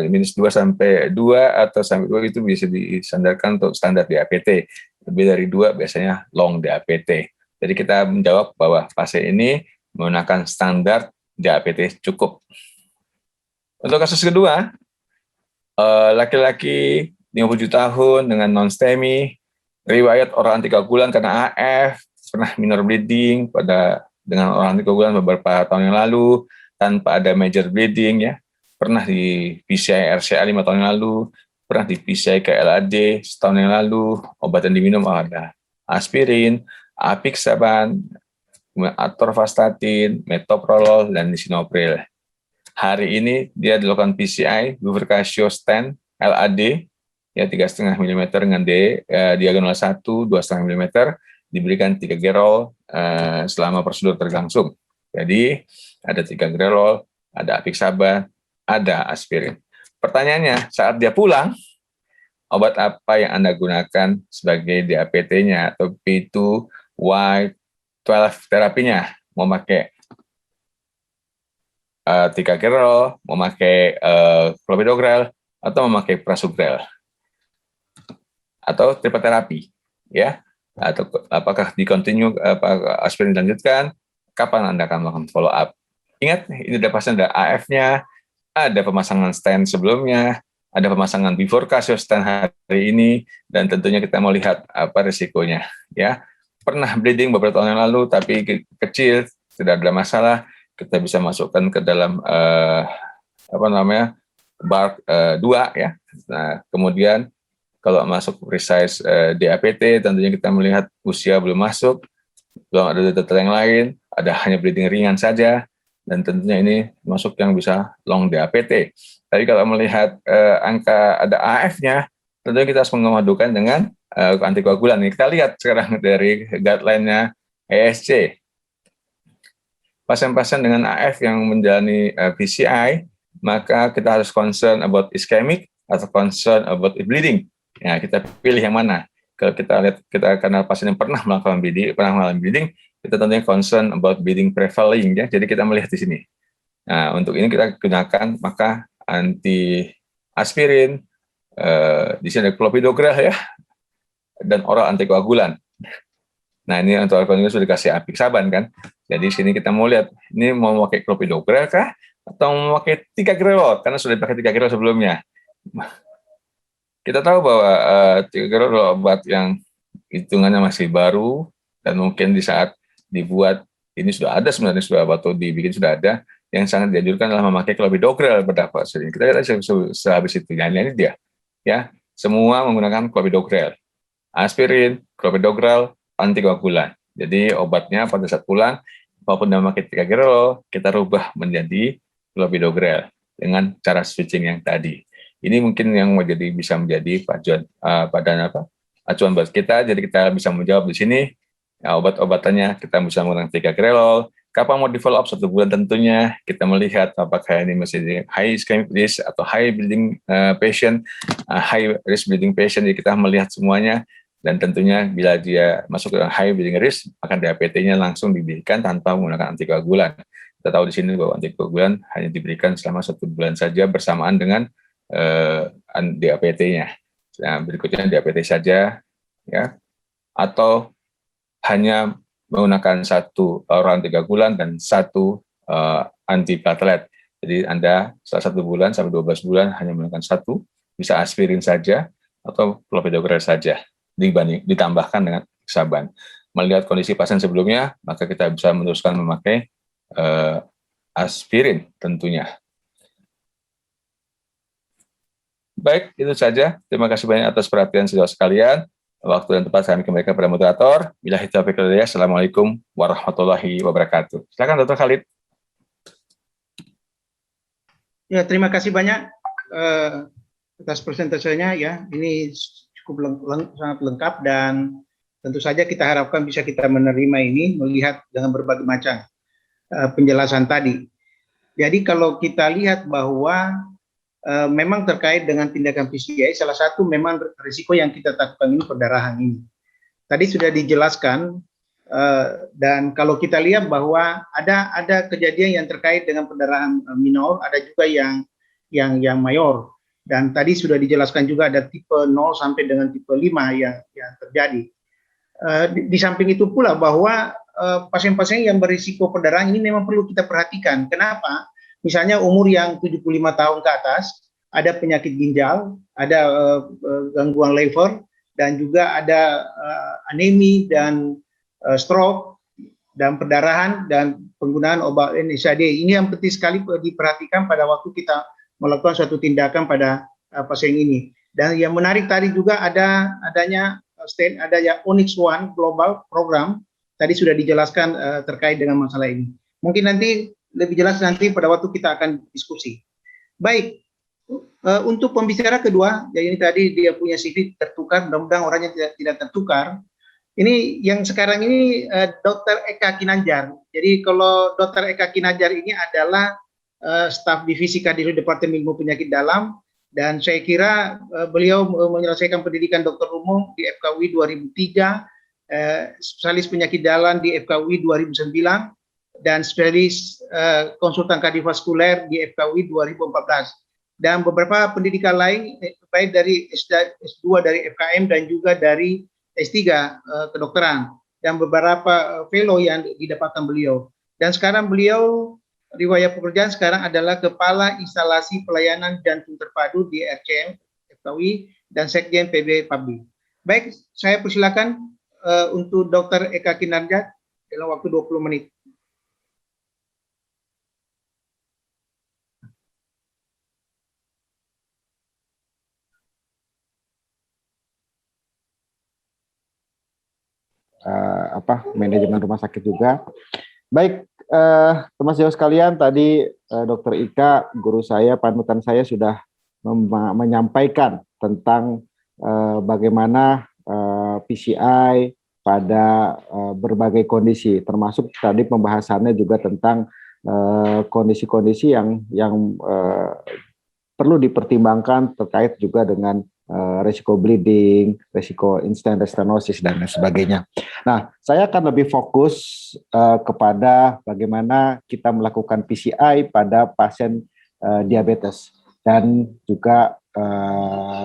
-2 sampai 2 atau sampai 2 itu bisa disandarkan untuk standar DAPT. Lebih dari 2 biasanya long DAPT. Jadi kita menjawab bahwa pasien ini menggunakan standar DAPT cukup. Untuk kasus kedua, laki-laki 57 tahun dengan non-STEMI, riwayat oral antikoagulan karena AF, pernah minor bleeding dengan oral antikoagulan beberapa tahun yang lalu, tanpa ada major bleeding ya, pernah di PCI RCA 5 tahun yang lalu, pernah di PCI ke LAD setahun yang lalu, obat yang diminum ada aspirin, apixaban, atorvastatin, metoprolol, dan lisinopril. Hari ini dia dilakukan PCI, bifurcatio stent, LAD, ya 3,5 mm dengan diagonal 1, 2,5 mm, diberikan 3 gerol selama prosedur terlangsung. Jadi ada 3 gerol, ada apixaban, ada aspirin. Pertanyaannya, saat dia pulang, obat apa yang Anda gunakan sebagai DAPT-nya atau P2Y12 terapinya? Mau pakai 3 gerol, mau pakai clopidogrel, atau memakai prasugrel, atau triple terapi, ya? Atau apakah di-continue, aspirin dilanjutkan? Kapan Anda akan melakukan follow up? Ingat, ini ada pasien ada AF-nya, ada pemasangan stent sebelumnya, ada pemasangan bifurcatio stent hari ini, dan tentunya kita mau lihat apa risikonya. Ya, pernah bleeding beberapa tahun yang lalu, tapi kecil, tidak ada masalah, kita bisa masukkan ke dalam BARC 2 ya. Nah, kemudian kalau masuk precise DAPT, tentunya kita melihat usia belum masuk, belum ada data yang lain, ada hanya bleeding ringan saja, dan tentunya ini masuk yang bisa long DAPT. Tapi kalau melihat angka ada AF-nya, tentunya kita harus memadukan dengan antikoagulan. Kita lihat sekarang dari guideline-nya ESC. Pasien-pasien dengan AF yang menjalani PCI, maka kita harus concern about ischemic atau concern about bleeding. Ya, kita pilih yang mana. Kalau kita lihat karena pasien yang pernah mengalami bleeding, kita tentunya concern about bleeding prevailing ya. Jadi kita melihat di sini. Nah, untuk ini kita gunakan maka anti aspirin, di sini ada clopidogrel ya, dan oral antikoagulan. Nah, ini untuk alkohol sudah dikasih apixaban kan. Jadi di sini kita mau lihat ini mau pakai clopidogrel kah atau mau pakai 3 gerol karena sudah pakai 3 gerol sebelumnya. Kita tahu bahwa 3 gerol adalah obat yang hitungannya masih baru dan mungkin di saat dibuat ini sudah ada sebenarnya, sudah waktu dibikin sudah ada, yang sangat dianjurkan adalah memakai clopidogrel pada pasien. Kita lihat aja sehabis itu. Nah, ini dia. Ya, semua menggunakan clopidogrel. Aspirin, clopidogrel, antikoagulan. Jadi obatnya pada saat pulang maupun memakai 3 gerol, kita rubah menjadi clopidogrel dengan cara switching yang tadi. Ini mungkin yang bisa menjadi padan acuan buat kita, jadi kita bisa menjawab di sini. Ya, obat-obatannya kita bisa menggunakan ticagrelol. Kapan mau di follow up 1 bulan tentunya kita melihat apakah ini masih di high ischemic risk atau high bleeding patient, high risk bleeding patient. Jadi kita melihat semuanya, dan tentunya bila dia masuk ke high bleeding risk, maka DAPT-nya langsung diberikan tanpa menggunakan antikoagulan. Kita tahu di sini bahwa antikoagulan hanya diberikan selama 1 bulan saja bersamaan dengan DAPT-nya. Nah, berikutnya DAPT saja, ya, atau hanya menggunakan 1 oral 3 bulan dan 1 antiplatelet. Jadi Anda setelah 1 bulan sampai 12 bulan hanya menggunakan 1, bisa aspirin saja atau clopidogrel saja, ditambahkan dengan Ixaban. Melihat kondisi pasien sebelumnya, maka kita bisa meneruskan memakai aspirin tentunya. Baik, itu saja. Terima kasih banyak atas perhatian saudara sekalian. Waktu dan tempat kami kembalikan pada moderator. Billahi taufiq wal hidayah. Assalamualaikum warahmatullahi wabarakatuh. Silakan Dr. Khalid. Ya, terima kasih banyak atas presentasenya ya. Ini cukup sangat lengkap, dan tentu saja kita harapkan bisa kita menerima ini, melihat dengan berbagai macam penjelasan tadi. Jadi kalau kita lihat bahwa memang terkait dengan tindakan PCI, salah satu memang risiko yang kita takutkan ini perdarahan ini. Tadi sudah dijelaskan, dan kalau kita lihat bahwa ada kejadian yang terkait dengan perdarahan minor, ada juga yang mayor. Dan tadi sudah dijelaskan juga ada tipe 0 sampai dengan tipe 5 yang terjadi. Di samping itu pula bahwa pasien-pasien yang berisiko perdarahan ini memang perlu kita perhatikan. Kenapa? Misalnya umur yang 75 tahun ke atas, ada penyakit ginjal, ada gangguan liver, dan juga ada anemi dan stroke dan perdarahan dan penggunaan obat NSAID. Ini yang penting sekali diperhatikan pada waktu kita melakukan suatu tindakan pada pasien ini. Dan yang menarik tadi juga adanya Onyx One Global Program. Tadi sudah dijelaskan terkait dengan masalah ini. Mungkin nanti lebih jelas nanti pada waktu kita akan diskusi. Baik, untuk pembicara kedua, ya ini tadi dia punya CV tertukar, mudah-mudahan orangnya tidak tertukar. Ini yang sekarang ini Dr. Eka Kinanjar. Jadi kalau Dr. Eka Kinanjar ini adalah staf divisi kardiologi Departemen Ilmu Penyakit Dalam, dan saya kira beliau menyelesaikan pendidikan dokter umum di FKUI 2003, spesialis penyakit dalam di FKUI 2009, dan spesialis konsultan kardiovaskuler di FKUI 2014. Dan beberapa pendidikan lain, baik dari S2 dari FKM dan juga dari S3 kedokteran, dan beberapa fellow yang didapatkan beliau. Dan sekarang beliau, riwayat pekerjaan sekarang adalah Kepala Instalasi Pelayanan Jantung Terpadu di RCM FKUI dan Sekjen PB Pabdi. Baik, saya persilakan untuk Dr. Eka Kinanjar dalam waktu 20 menit. Manajemen rumah sakit juga. Baik, teman sejauh sekalian, tadi Dr. Ika, guru saya, panutan saya sudah menyampaikan tentang bagaimana PCI pada berbagai kondisi, termasuk tadi pembahasannya juga tentang kondisi-kondisi yang perlu dipertimbangkan terkait juga dengan risiko bleeding, risiko instant stenosis, dan lain sebagainya. Nah, saya akan lebih fokus kepada bagaimana kita melakukan PCI pada pasien diabetes dan juga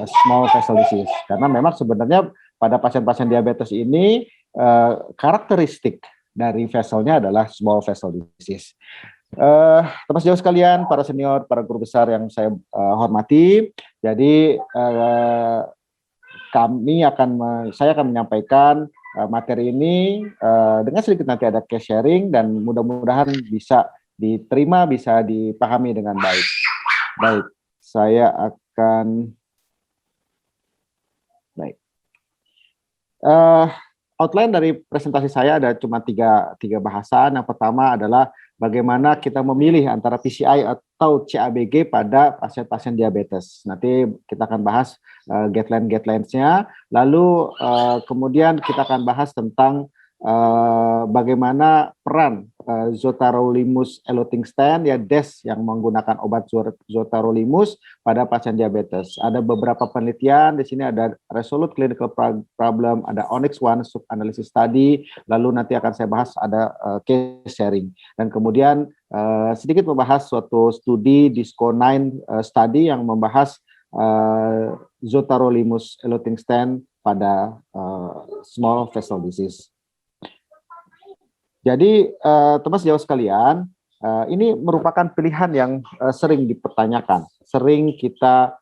small vessel disease. Karena memang sebenarnya pada pasien-pasien diabetes ini karakteristik dari vesselnya adalah small vessel disease. Teman sejauh sekalian, para senior, para guru besar yang saya hormati, jadi saya akan menyampaikan materi ini dengan sedikit nanti ada case sharing, dan mudah-mudahan bisa diterima, bisa dipahami dengan baik. Baik, saya akan outline dari presentasi saya ada cuma tiga bahasan. Yang pertama adalah bagaimana kita memilih antara PCI atau CABG pada pasien-pasien diabetes. Nanti kita akan bahas guidelines-nya. Lalu kemudian kita akan bahas tentang bagaimana peran Zotarolimuz Elotengsten ya DES yang menggunakan obat Zotarolimuz pada pasien diabetes. Ada beberapa penelitian di sini, ada Resolute Clinical Problem, ada Onyx One Sub-Analysis Study, lalu nanti akan saya bahas ada case sharing. Dan kemudian sedikit membahas suatu studi DISCO-9 study yang membahas Zotarolimuz Elotengsten pada small vessel disease. Jadi teman sejauh sekalian, ini merupakan pilihan yang sering dipertanyakan, sering kita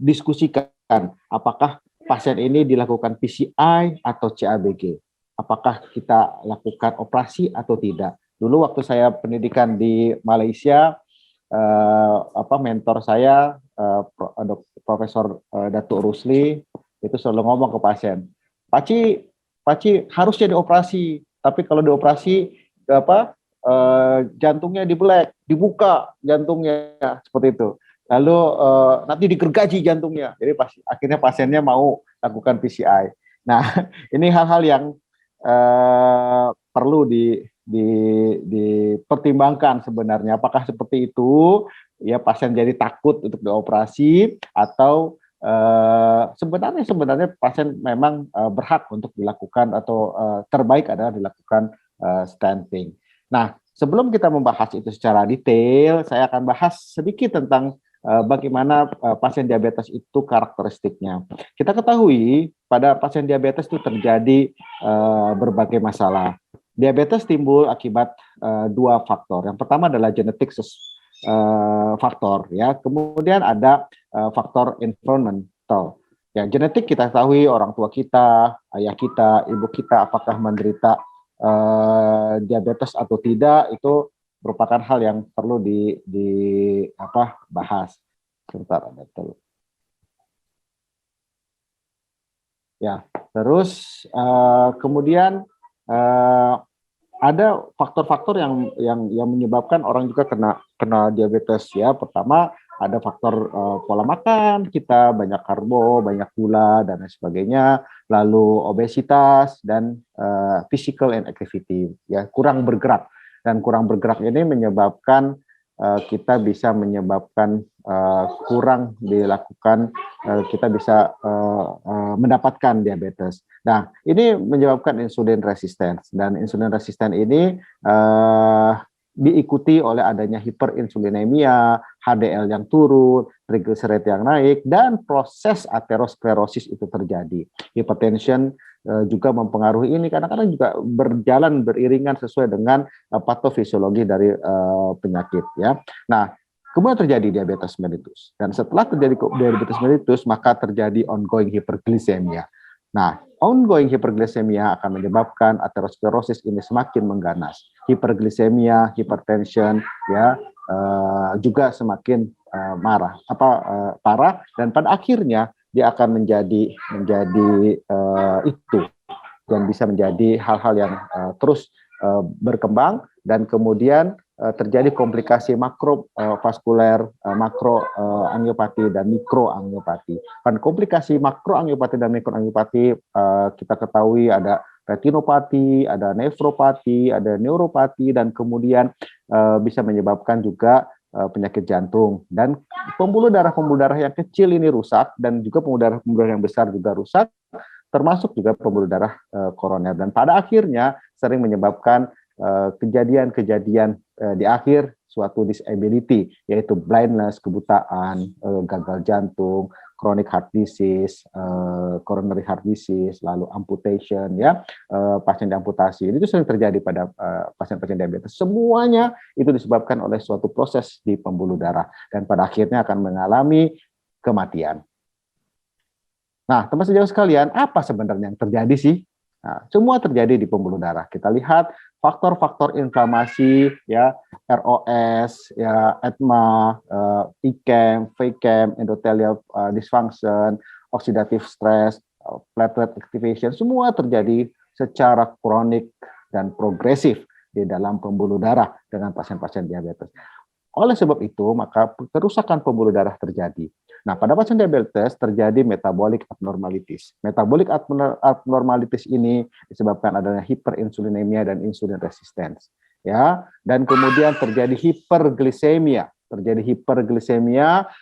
diskusikan, apakah pasien ini dilakukan PCI atau CABG, apakah kita lakukan operasi atau tidak. Dulu waktu saya pendidikan di Malaysia, mentor saya Profesor Datuk Rusli itu selalu ngomong ke pasien, Paci harusnya dioperasi, tapi kalau dioperasi jantungnya dibuka jantungnya seperti itu. Lalu nanti digergaji jantungnya. Jadi akhirnya pasiennya mau lakukan PCI. Nah, ini hal-hal yang perlu dipertimbangkan sebenarnya. Apakah seperti itu? Ya pasien jadi takut untuk dioperasi atau sebenarnya pasien memang berhak untuk dilakukan atau terbaik adalah dilakukan stenting. Nah, sebelum kita membahas itu secara detail, saya akan bahas sedikit tentang bagaimana pasien diabetes itu karakteristiknya. Kita ketahui pada pasien diabetes itu terjadi berbagai masalah. Diabetes timbul akibat dua faktor. Yang pertama adalah genetik faktor, ya. Kemudian ada faktor environmental. Ya, genetik kita ketahui orang tua kita, ayah kita, ibu kita apakah menderita diabetes atau tidak, itu merupakan hal yang perlu bahas. Sebentar, ada terus. Ya, terus kemudian ada faktor-faktor yang menyebabkan orang juga kena diabetes, ya. Pertama ada faktor pola makan kita, banyak karbo, banyak gula dan lain sebagainya, lalu obesitas dan physical inactivity, ya, kurang bergerak. Dan kurang bergerak ini menyebabkan kita bisa menyebabkan kurang dilakukan, kita bisa mendapatkan diabetes. Nah, ini menyebabkan insulin resisten, dan insulin resisten ini diikuti oleh adanya hiperinsulinemia, HDL yang turun, triglyceride yang naik, dan proses aterosklerosis itu terjadi. Hipertension juga mempengaruhi ini, kadang-kadang juga berjalan beriringan sesuai dengan patofisiologi dari penyakit, ya. Nah, kemudian terjadi diabetes mellitus, dan setelah terjadi diabetes mellitus maka terjadi ongoing hiperglisemia. Nah, ongoing hiperglisemia akan menyebabkan aterosklerosis ini semakin mengganas. Hiperglisemia, hipertension, ya, juga semakin parah, dan pada akhirnya dia akan menjadi itu, dan bisa menjadi hal-hal yang terus berkembang, dan kemudian terjadi komplikasi makrovaskuler, makroangiopati dan mikroangiopati. Dan komplikasi makroangiopati dan mikroangiopati kita ketahui ada retinopati, ada nefropati, ada neuropati, dan kemudian bisa menyebabkan juga penyakit jantung, dan pembuluh darah yang kecil ini rusak, dan juga pembuluh darah yang besar juga rusak, termasuk juga pembuluh darah koroner, dan pada akhirnya sering menyebabkan kejadian-kejadian di akhir suatu disability, yaitu blindness, kebutaan, gagal jantung, chronic heart disease, coronary heart disease, lalu amputation, ya, pasien diamputasi. Itu sering terjadi pada pasien-pasien diabetes. Semuanya itu disebabkan oleh suatu proses di pembuluh darah, dan pada akhirnya akan mengalami kematian. Nah, teman sejauh sekalian, apa sebenarnya yang terjadi sih? Nah, semua terjadi di pembuluh darah. Kita lihat faktor-faktor inflamasi, ya, ROS, ya, edema, ICAM, VCAM, endothelial dysfunction, oxidative stress, platelet activation, semua terjadi secara kronik dan progresif. di dalam pembuluh darah dengan pasien-pasien diabetes. Oleh sebab itu, maka kerusakan pembuluh darah terjadi. Nah, pada pasien diabetes terjadi metabolic abnormalities. Metabolic abnormalities ini disebabkan adanya hiperinsulinemia dan insulin resistance. Ya, dan kemudian terjadi hiperglisemia,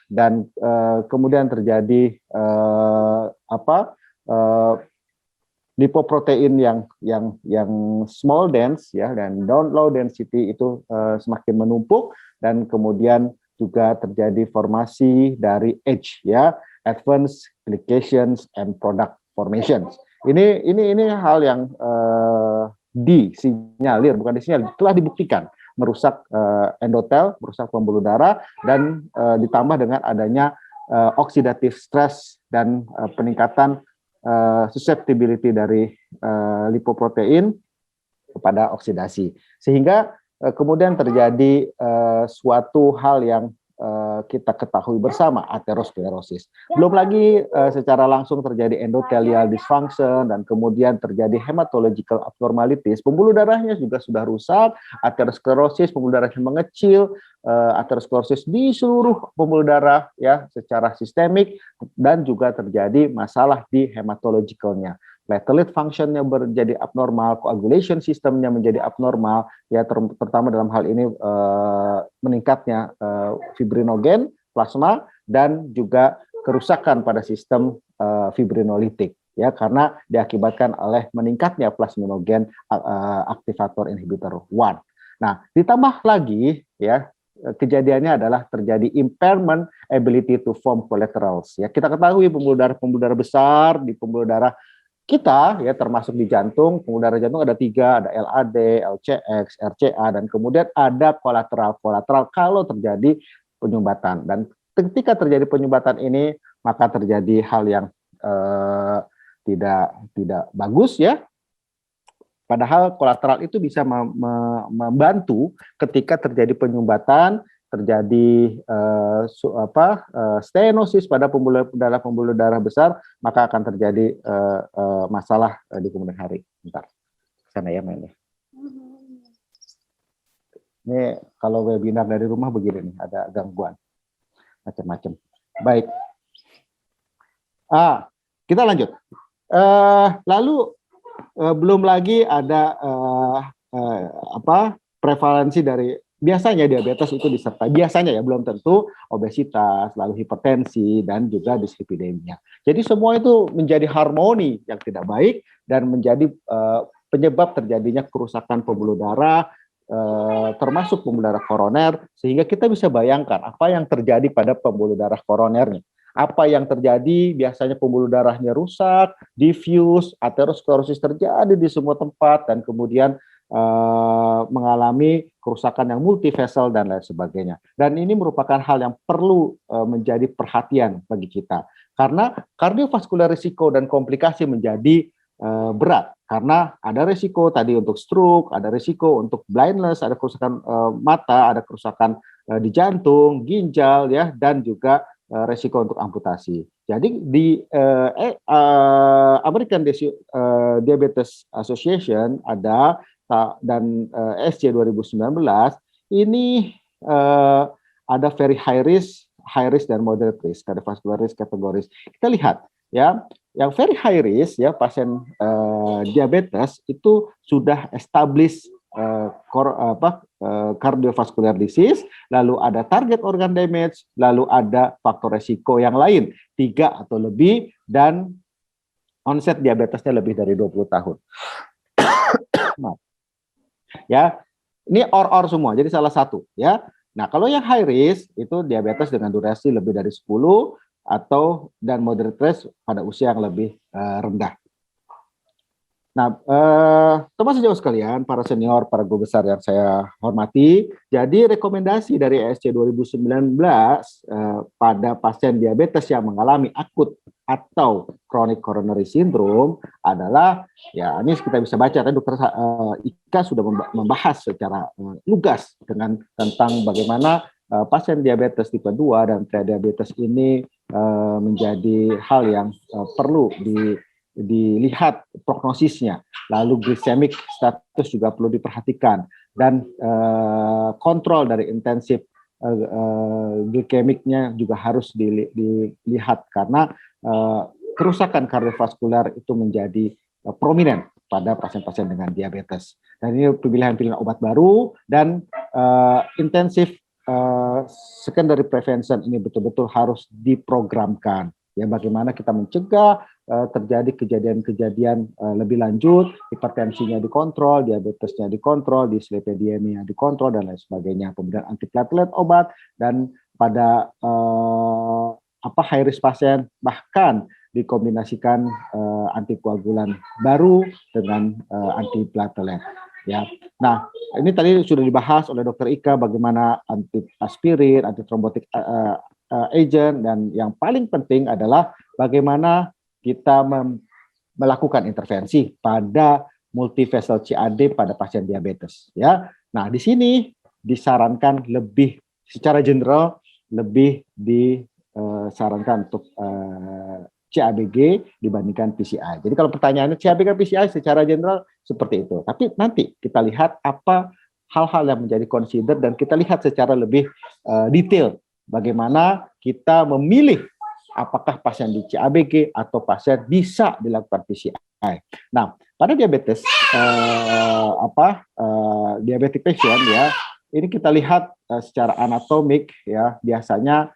dan kemudian terjadi lipoprotein yang small dense ya, dan low density itu semakin menumpuk, dan kemudian juga terjadi formasi dari AGE ya, advanced glycations and product formations. Ini hal yang disinyalir, bukan disinyalir, telah dibuktikan merusak endotel, merusak pembuluh darah, dan ditambah dengan adanya oxidative stress dan peningkatan susceptibility dari lipoprotein kepada oksidasi, sehingga kemudian terjadi suatu hal yang kita ketahui bersama, aterosklerosis. Belum lagi secara langsung terjadi endothelial dysfunction, dan kemudian terjadi hematological abnormalities. Pembuluh darahnya juga sudah rusak, aterosklerosis, pembuluh darahnya mengecil, aterosklerosis di seluruh pembuluh darah ya secara sistemik, dan juga terjadi masalah di hematologicalnya. Platelet functionnya menjadi abnormal, coagulation sistemnya menjadi abnormal, ya terutama dalam hal ini meningkatnya fibrinogen plasma, dan juga kerusakan pada sistem fibrinolitik ya, karena diakibatkan oleh meningkatnya plasminogen aktivator inhibitor 1. Nah, ditambah lagi ya, kejadiannya adalah terjadi impairment ability to form collaterals ya. Kita ketahui pembuluh darah besar di pembuluh darah kita ya, termasuk di jantung, pembuluh darah jantung ada 3, ada LAD, LCX, RCA, dan kemudian ada kolateral kalau terjadi penyumbatan. Dan ketika terjadi penyumbatan ini, maka terjadi hal yang tidak bagus ya. Padahal kolateral itu bisa membantu ketika terjadi penyumbatan, terjadi stenosis pada pembuluh darah besar, maka akan terjadi masalah di kemudian hari. Bentar, sana ya mainnya. Ini kalau webinar dari rumah begini nih, ada gangguan macam-macam. Baik. Kita lanjut. Lalu belum lagi ada prevalensi dari, biasanya diabetes itu disertai, biasanya ya, belum tentu, obesitas, lalu hipertensi, dan juga dislipidemia. Jadi semua itu menjadi harmoni yang tidak baik dan menjadi penyebab terjadinya kerusakan pembuluh darah, termasuk pembuluh darah koroner, sehingga kita bisa bayangkan apa yang terjadi pada pembuluh darah koronernya. Apa yang terjadi, biasanya pembuluh darahnya rusak, diffuse, aterosklerosis terjadi di semua tempat, dan kemudian mengalami kerusakan yang multivessel dan lain sebagainya. Dan ini merupakan hal yang perlu menjadi perhatian bagi kita, karena kardiovaskular risiko dan komplikasi menjadi berat, karena ada risiko tadi untuk stroke, ada risiko untuk blindness, ada kerusakan mata, ada kerusakan di jantung, ginjal ya, dan juga resiko untuk amputasi. Jadi di American Diabetes Association ada, dan SC 2019 ini ada very high risk dan moderate risk, cardiovascular risk kategoris. Kita lihat ya, yang very high risk ya, pasien diabetes itu sudah established cardiovascular disease, lalu ada target organ damage, lalu ada faktor resiko yang lain 3 atau lebih, dan onset diabetesnya lebih dari 20 tahun. Ya, ini or semua, jadi salah satu ya. Nah, kalau yang high risk itu diabetes dengan durasi lebih dari 10 atau dan moderate risk pada usia yang lebih rendah. Nah, teman sejauh sekalian, para senior, para guru besar yang saya hormati, jadi rekomendasi dari ESC 2019 pada pasien diabetes yang mengalami akut atau chronic coronary syndrome adalah, ya ini kita bisa baca, kan Dokter Ika sudah membahas secara lugas tentang bagaimana pasien diabetes tipe 2 dan prediabetes ini menjadi hal yang perlu dilihat prognosisnya. lalu glycemic status juga perlu diperhatikan, dan kontrol dari intensif glikemiknya juga harus dilihat karena kerusakan kardiovaskular itu menjadi prominent pada pasien-pasien dengan diabetes. Dan ini pilihan-pilihan obat baru dan intensif secondary prevention ini betul-betul harus diprogramkan. Ya, bagaimana kita mencegah terjadi kejadian-kejadian lebih lanjut, hipertensinya dikontrol, diabetesnya dikontrol, dislipidemia dikontrol, dan lain sebagainya. Pemberian antiplatelet obat, dan pada high risk pasien bahkan dikombinasikan antikoagulan baru dengan antiplatelet. Ya, nah ini tadi sudah dibahas oleh Dr. Ika bagaimana antiaspirin, antitrombotik agent, dan yang paling penting adalah bagaimana kita melakukan intervensi pada multivessel CAD pada pasien diabetes. Ya, nah di sini disarankan lebih secara general lebih disarankan untuk CABG dibandingkan PCI. Jadi kalau pertanyaannya CABG PCI secara general seperti itu. Tapi nanti kita lihat apa hal-hal yang menjadi consider dan kita lihat secara lebih detail bagaimana kita memilih apakah pasien di CABG atau pasien bisa dilakukan PCI. Nah, pada diabetes diabetic patient ya, ini kita lihat secara anatomik ya, biasanya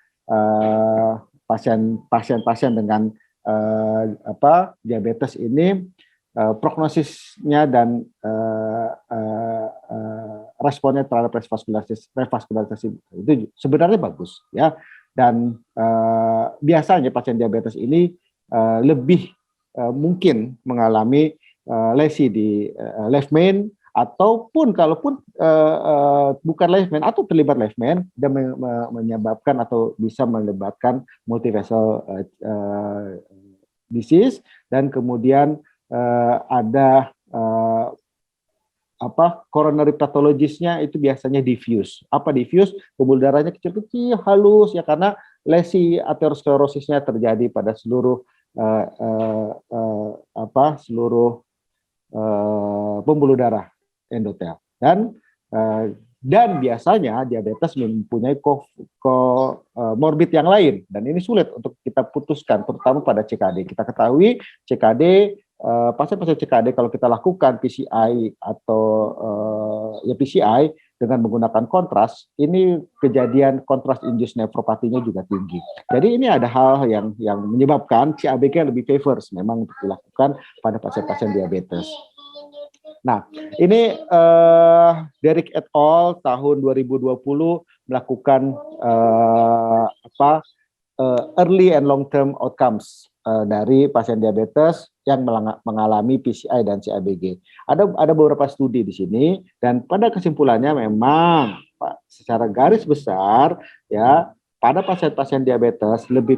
pasien-pasien dengan diabetes ini prognosisnya dan responnya terhadap revaskularisasi itu sebenarnya bagus ya, dan biasanya pasien diabetes ini lebih mungkin mengalami lesi di left main, ataupun kalaupun bukan left main atau terlibat left main dan menyebabkan atau bisa menyebabkan multivessel disease, dan kemudian ada coronary pathologiesnya itu biasanya diffuse. Apa diffuse? Pembuluh darahnya kecil-kecil, halus ya, karena lesi aterosklerosisnya terjadi pada seluruh pembuluh darah endotel. Dan biasanya diabetes mempunyai komorbid yang lain, dan ini sulit untuk kita putuskan, terutama pada CKD. Kita ketahui CKD, pasien-pasien CKD kalau kita lakukan PCI atau PCI dengan menggunakan kontras, ini kejadian kontras induced nephropathy-nya juga tinggi. Jadi ini ada hal yang menyebabkan CABG lebih favors memang untuk dilakukan pada pasien-pasien diabetes. Nah, ini Derek et al. Tahun 2020 melakukan early and long term outcomes dari pasien diabetes yang mengalami PCI dan CABG. Ada beberapa studi di sini, dan pada kesimpulannya memang secara garis besar ya, pada pasien-pasien diabetes lebih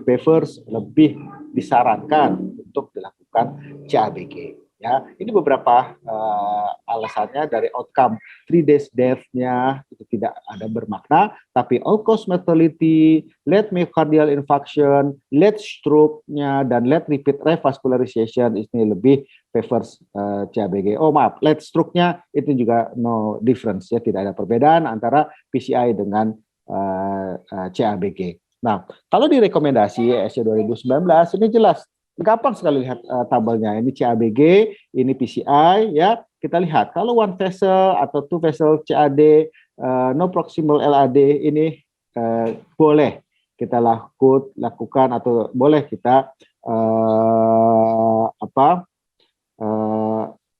disarankan untuk dilakukan CABG. Ya, ini beberapa alasannya. Dari outcome 3 days death-nya itu tidak ada bermakna, tapi all-cause mortality, late myocardial infarction, late stroke-nya, dan late repeat revascularization ini lebih favors CABG. Oh maaf, late stroke-nya itu juga no difference ya, tidak ada perbedaan antara PCI dengan CABG. Nah, kalau direkomendasi ESC 2019 ini jelas. Gampang sekali lihat tabelnya. Ini CABG, ini PCI ya. Kita lihat kalau one vessel atau two vessel CAD, no proximal LAD ini boleh kita lakukan atau boleh kita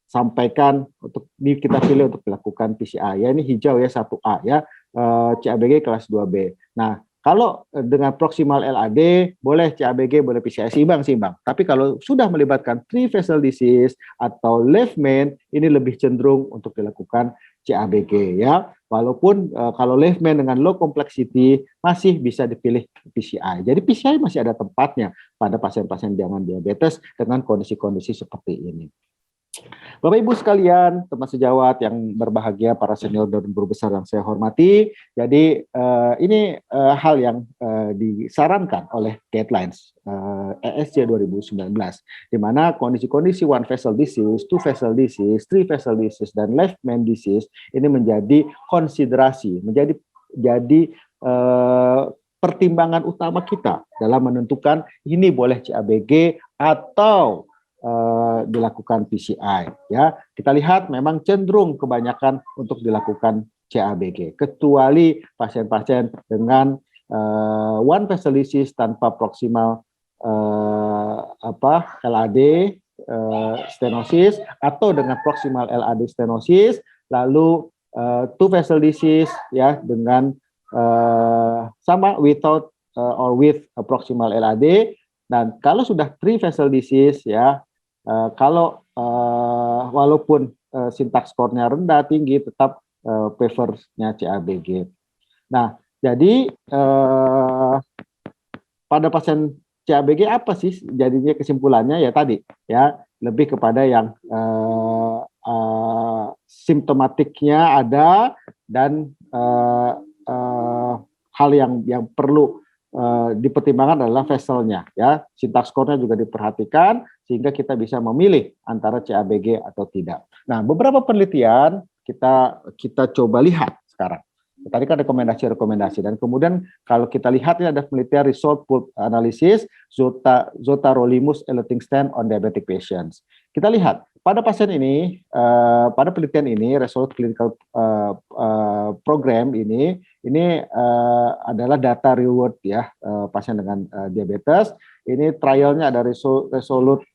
sampaikan untuk kita pilih untuk dilakukan PCI. Ya, ini hijau ya, 1A ya, CABG kelas 2B. Nah, kalau dengan proximal LAD, boleh CABG, boleh PCI, seimbang. Tapi kalau sudah melibatkan three vessel disease atau left main, ini lebih cenderung untuk dilakukan CABG ya. Walaupun kalau left main dengan low complexity masih bisa dipilih PCI. Jadi PCI masih ada tempatnya pada pasien-pasien dengan diabetes dengan kondisi-kondisi seperti ini. Bapak Ibu sekalian, teman sejawat yang berbahagia, para senior dan guru besar yang saya hormati. Jadi ini hal yang disarankan oleh guidelines ESC 2019, di mana kondisi-kondisi one vessel disease, two vessel disease, three vessel disease, dan left main disease ini menjadi konsiderasi, menjadi pertimbangan utama kita dalam menentukan ini boleh CABG atau dilakukan PCI. Ya, kita lihat memang cenderung kebanyakan untuk dilakukan CABG, kecuali pasien-pasien dengan one vessel disease tanpa proximal LAD stenosis atau dengan proximal LAD stenosis, lalu two vessel disease ya dengan sama without or with proximal LAD. Dan kalau sudah three vessel disease ya, kalau walaupun syntax score-nya rendah tinggi tetap prefer-nya CABG. Nah, jadi pada pasien CABG apa sih jadinya kesimpulannya ya tadi ya, lebih kepada yang simptomatiknya ada dan hal yang perlu dipertimbangkan adalah vesselnya ya, syntax score-nya juga diperhatikan sehingga kita bisa memilih antara CABG atau tidak. Nah, beberapa penelitian kita coba lihat sekarang. Tadi kan rekomendasi dan kemudian kalau kita lihat ini ada penelitian result pool analysis Zotarolimus eliciting stand on diabetic patients. Kita lihat pada pasien ini, pada penelitian ini, Resolute Clinical Program ini adalah data real world ya, pasien dengan diabetes. Ini trialnya ada Resolute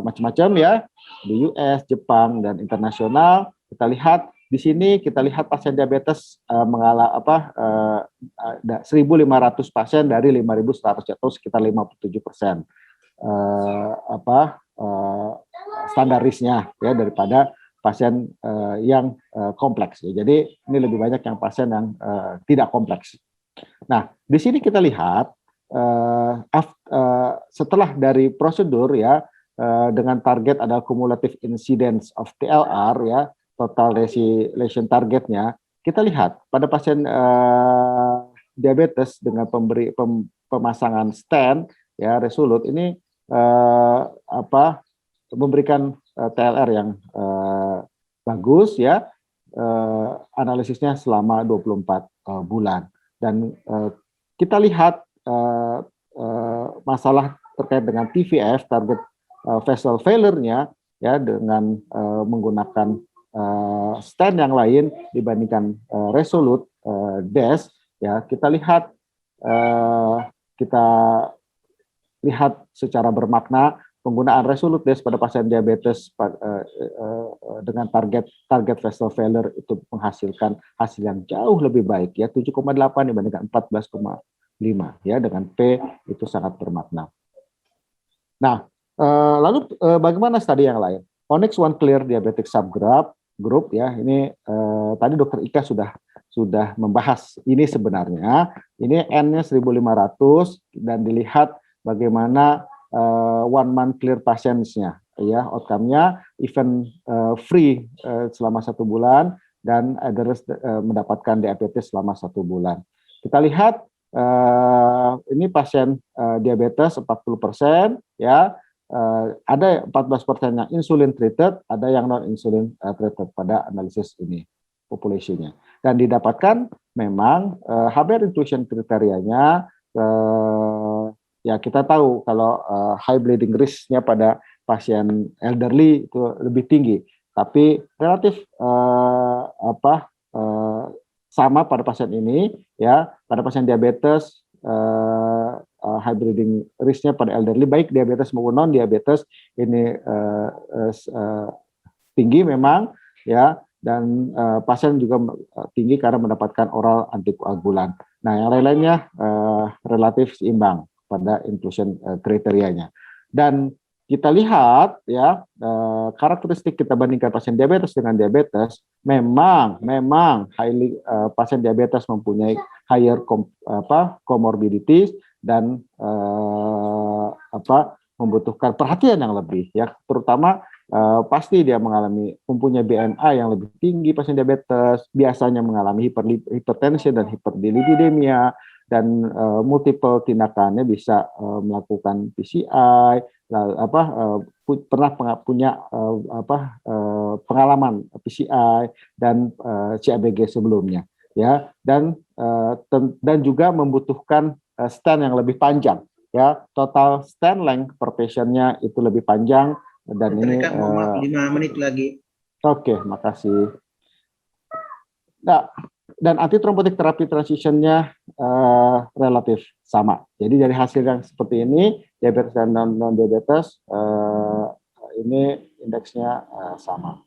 macam-macam ya, di US, Jepang, dan internasional. Kita lihat di sini, kita lihat pasien diabetes mengalami 1.500 pasien dari 5.100 atau sekitar 57%. Standar risknya ya daripada pasien yang kompleks ya. Jadi ini lebih banyak yang pasien yang tidak kompleks. Nah, di sini kita lihat setelah dari prosedur ya dengan target adalah cumulative incidence of TLR ya, total resolution targetnya, kita lihat pada pasien diabetes dengan pemasangan stent ya Resolute ini memberikan TLR yang bagus ya, analisisnya selama 24 bulan, dan kita lihat masalah terkait dengan TVF, target vessel failure-nya ya, dengan menggunakan stent yang lain dibandingkan Resolute DASH ya, kita lihat secara bermakna penggunaan Resolute DASH pada pasien diabetes dengan target vessel failure itu menghasilkan hasil yang jauh lebih baik ya, 7,8 dibandingkan 14,5 ya, dengan P itu sangat bermakna. Nah, lalu bagaimana studi yang lain? Onyx One Clear Diabetic Subgroup ya, ini tadi Dr. Ika sudah membahas ini sebenarnya. Ini N-nya 1.500 dan dilihat bagaimana one month clear patients-nya ya, outcome-nya event free selama 1 bulan dan others mendapatkan diabetes selama 1 bulan. Kita lihat ini pasien diabetes 40% ya, ada 14% yang insulin treated, ada yang non insulin treated pada analisis ini populasinya, dan didapatkan memang HbA inclusion kriterianya ya, kita tahu kalau high bleeding risk-nya pada pasien elderly itu lebih tinggi, tapi relatif sama pada pasien ini ya, pada pasien diabetes high bleeding risk-nya pada elderly baik diabetes maupun non diabetes ini tinggi memang ya, dan pasien juga tinggi karena mendapatkan oral antikoagulan. Nah, yang lain-lainnya relatif seimbang pada inclusion kriterianya. Dan kita lihat ya, karakteristik kita bandingkan pasien diabetes dengan diabetes, memang highly pasien diabetes mempunyai higher comorbidities dan membutuhkan perhatian yang lebih ya, terutama pasti dia mempunyai BMI yang lebih tinggi, pasien diabetes biasanya mengalami hipertensi dan hiperlipidemia, dan multiple tindakannya bisa melakukan PCI, pernah punya pengalaman PCI dan CABG sebelumnya, ya, dan juga membutuhkan stand yang lebih panjang, ya, total stand length per patientnya itu lebih panjang. Dan ini mohon maaf 5 menit lagi. Oke, makasih. Nah, dan antitrombotik terapi transitionnya relatif sama. Jadi dari hasil yang seperti ini, diabetes dan non-diabetes ini indeksnya sama.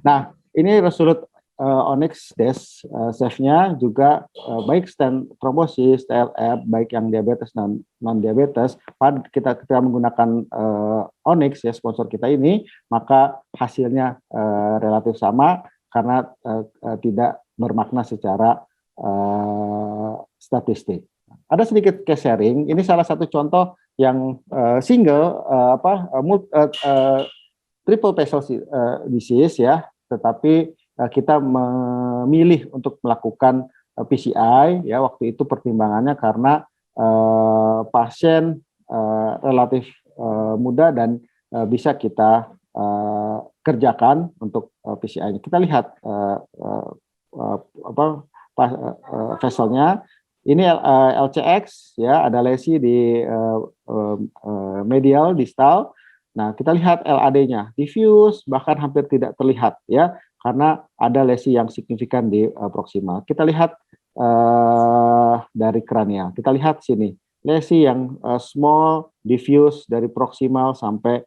Nah, ini Resolute Onyx Desk SAFE-nya juga baik stand trombosis, TLF, baik yang diabetes dan non-diabetes, kita menggunakan Onyx, ya, sponsor kita ini, maka hasilnya relatif sama karena tidak bermakna secara statistik. Ada sedikit case sharing, ini salah satu contoh yang single, triple basal disease, ya, tetapi kita memilih untuk melakukan PCI, ya, waktu itu pertimbangannya karena pasien relatif muda dan bisa kita kerjakan untuk PCI-nya. Kita lihat vesselnya. Ini LCX, ya, ada lesi di medial distal. Nah, kita lihat LAD-nya diffuse, bahkan hampir tidak terlihat, ya, karena ada lesi yang signifikan di proksimal. Kita lihat dari kranial. Kita lihat sini, lesi yang small, diffuse dari proksimal sampai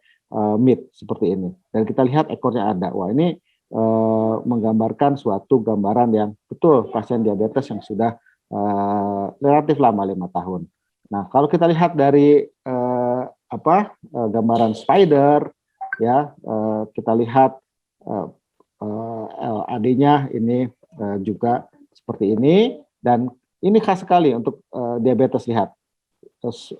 mid seperti ini. Dan kita lihat ekornya ada. Wah, ini menggambarkan suatu gambaran yang betul pasien diabetes yang sudah relatif lama, 5 tahun. Nah, kalau kita lihat dari gambaran spider, ya, kita lihat LAD-nya ini juga seperti ini, dan ini khas sekali untuk diabetes. Lihat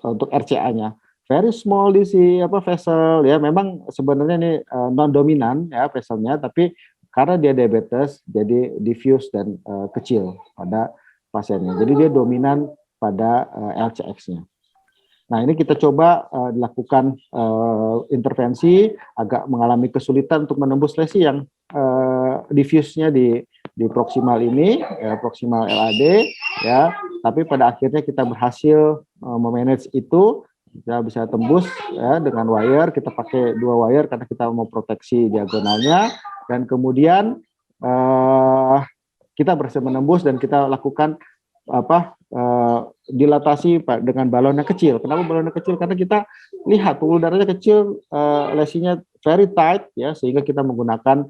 untuk RCA-nya very small di vessel, ya, memang sebenarnya ini non dominan, ya, vesselnya, tapi karena dia diabetes jadi diffuse dan kecil pada pasiennya, jadi dia dominan pada LCX-nya. Nah, ini kita coba dilakukan intervensi, agak mengalami kesulitan untuk menembus lesi yang diffuse-nya di proksimal ini, ya, proksimal LAD, ya, tapi pada akhirnya kita berhasil memanage itu, kita bisa tembus, ya, dengan wire. Kita pakai 2 wire karena kita mau proteksi diagonalnya, dan kemudian kita berhasil menembus dan kita lakukan dilatasi dengan balonnya kecil. Kenapa balonnya kecil? Karena kita lihat pembuluh darahnya kecil, lesinya very tight, ya, sehingga kita menggunakan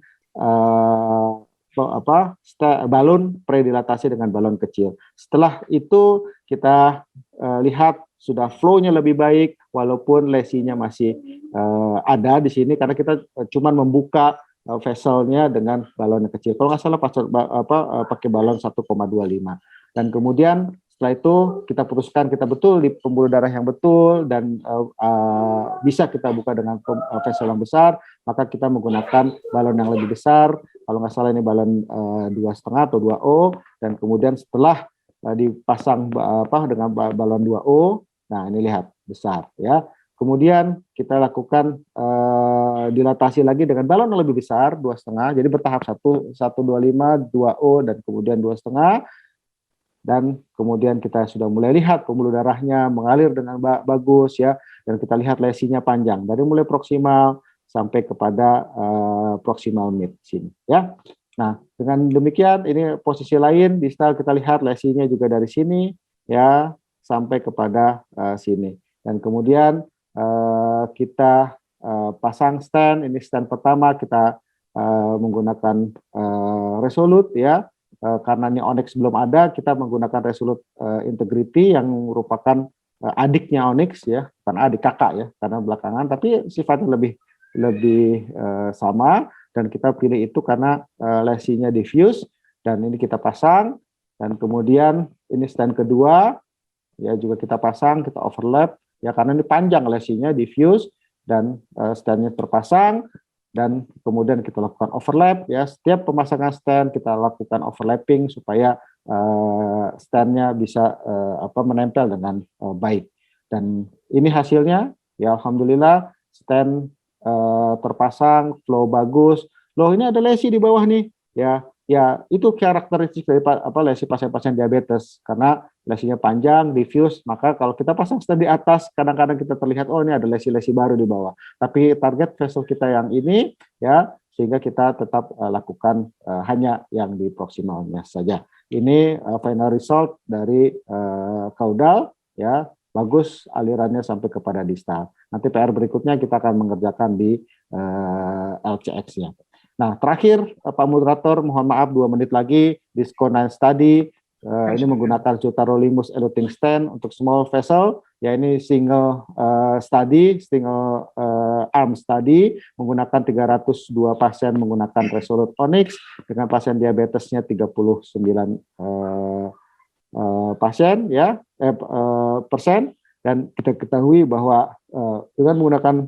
balon predilatasi dengan balon kecil. Setelah itu kita lihat sudah flow-nya lebih baik, walaupun lesinya masih ada di sini karena kita cuma membuka vesselnya dengan balon yang kecil. Kalau nggak salah pakai balon 1,25. Dan kemudian setelah itu kita putuskan kita betul di pembuluh darah yang betul dan bisa kita buka dengan vessel yang besar, maka kita menggunakan balon yang lebih besar. Kalau nggak salah ini balon 2,5 atau 2O, dan kemudian setelah dipasang dengan balon 2O, nah ini lihat besar, ya. Kemudian kita lakukan dilatasi lagi dengan balon yang lebih besar 2,5, jadi bertahap 1,25, 2O, dan kemudian 2,5. Dan kemudian kita sudah mulai lihat pembuluh darahnya mengalir dengan bagus, ya, dan kita lihat lesinya panjang dari mulai proksimal sampai kepada proximal mid sini, ya. Nah, dengan demikian ini posisi lain distal, kita lihat lesinya juga dari sini, ya, sampai kepada sini. Dan kemudian kita pasang stand. Ini stand pertama kita menggunakan Resolute, ya. Karena ini Onyx belum ada, kita menggunakan Resolute Integrity yang merupakan adiknya Onyx, ya, bukan adik, kakak, ya, karena belakangan, tapi sifatnya lebih sama, dan kita pilih itu karena lesinya diffuse, dan ini kita pasang. Dan kemudian ini stand kedua, ya, juga kita pasang, kita overlap, ya, karena ini panjang lesinya diffuse, dan stand-nya terpasang, dan kemudian kita lakukan overlap ya. Setiap pemasangan stand kita lakukan overlapping supaya stand-nya bisa menempel dengan baik. Dan ini hasilnya ya, alhamdulillah stand terpasang, flow bagus. Loh, ini ada lesi di bawah nih ya. Ya, itu karakteristik dari lesi pasien-pasien diabetes, karena lesinya panjang, diffuse, maka kalau kita pasang stand di atas, kadang-kadang kita terlihat, oh ini ada lesi-lesi baru di bawah. Tapi target vessel kita yang ini, ya, sehingga kita tetap lakukan hanya yang di proximalnya saja. Ini final result dari caudal, ya, bagus alirannya sampai kepada distal. Nanti PR berikutnya kita akan mengerjakan di LCX-nya. Nah, terakhir Pak Moderator, mohon maaf 2 menit lagi, Disco9 study, ini menggunakan Jutarolimus eluting stent untuk small vessel, ya ini single study, single arm study, menggunakan 302 pasien menggunakan Resolute Onyx, dengan pasien diabetesnya 39 pasien, ya, persen, dan kita ketahui bahwa dengan menggunakan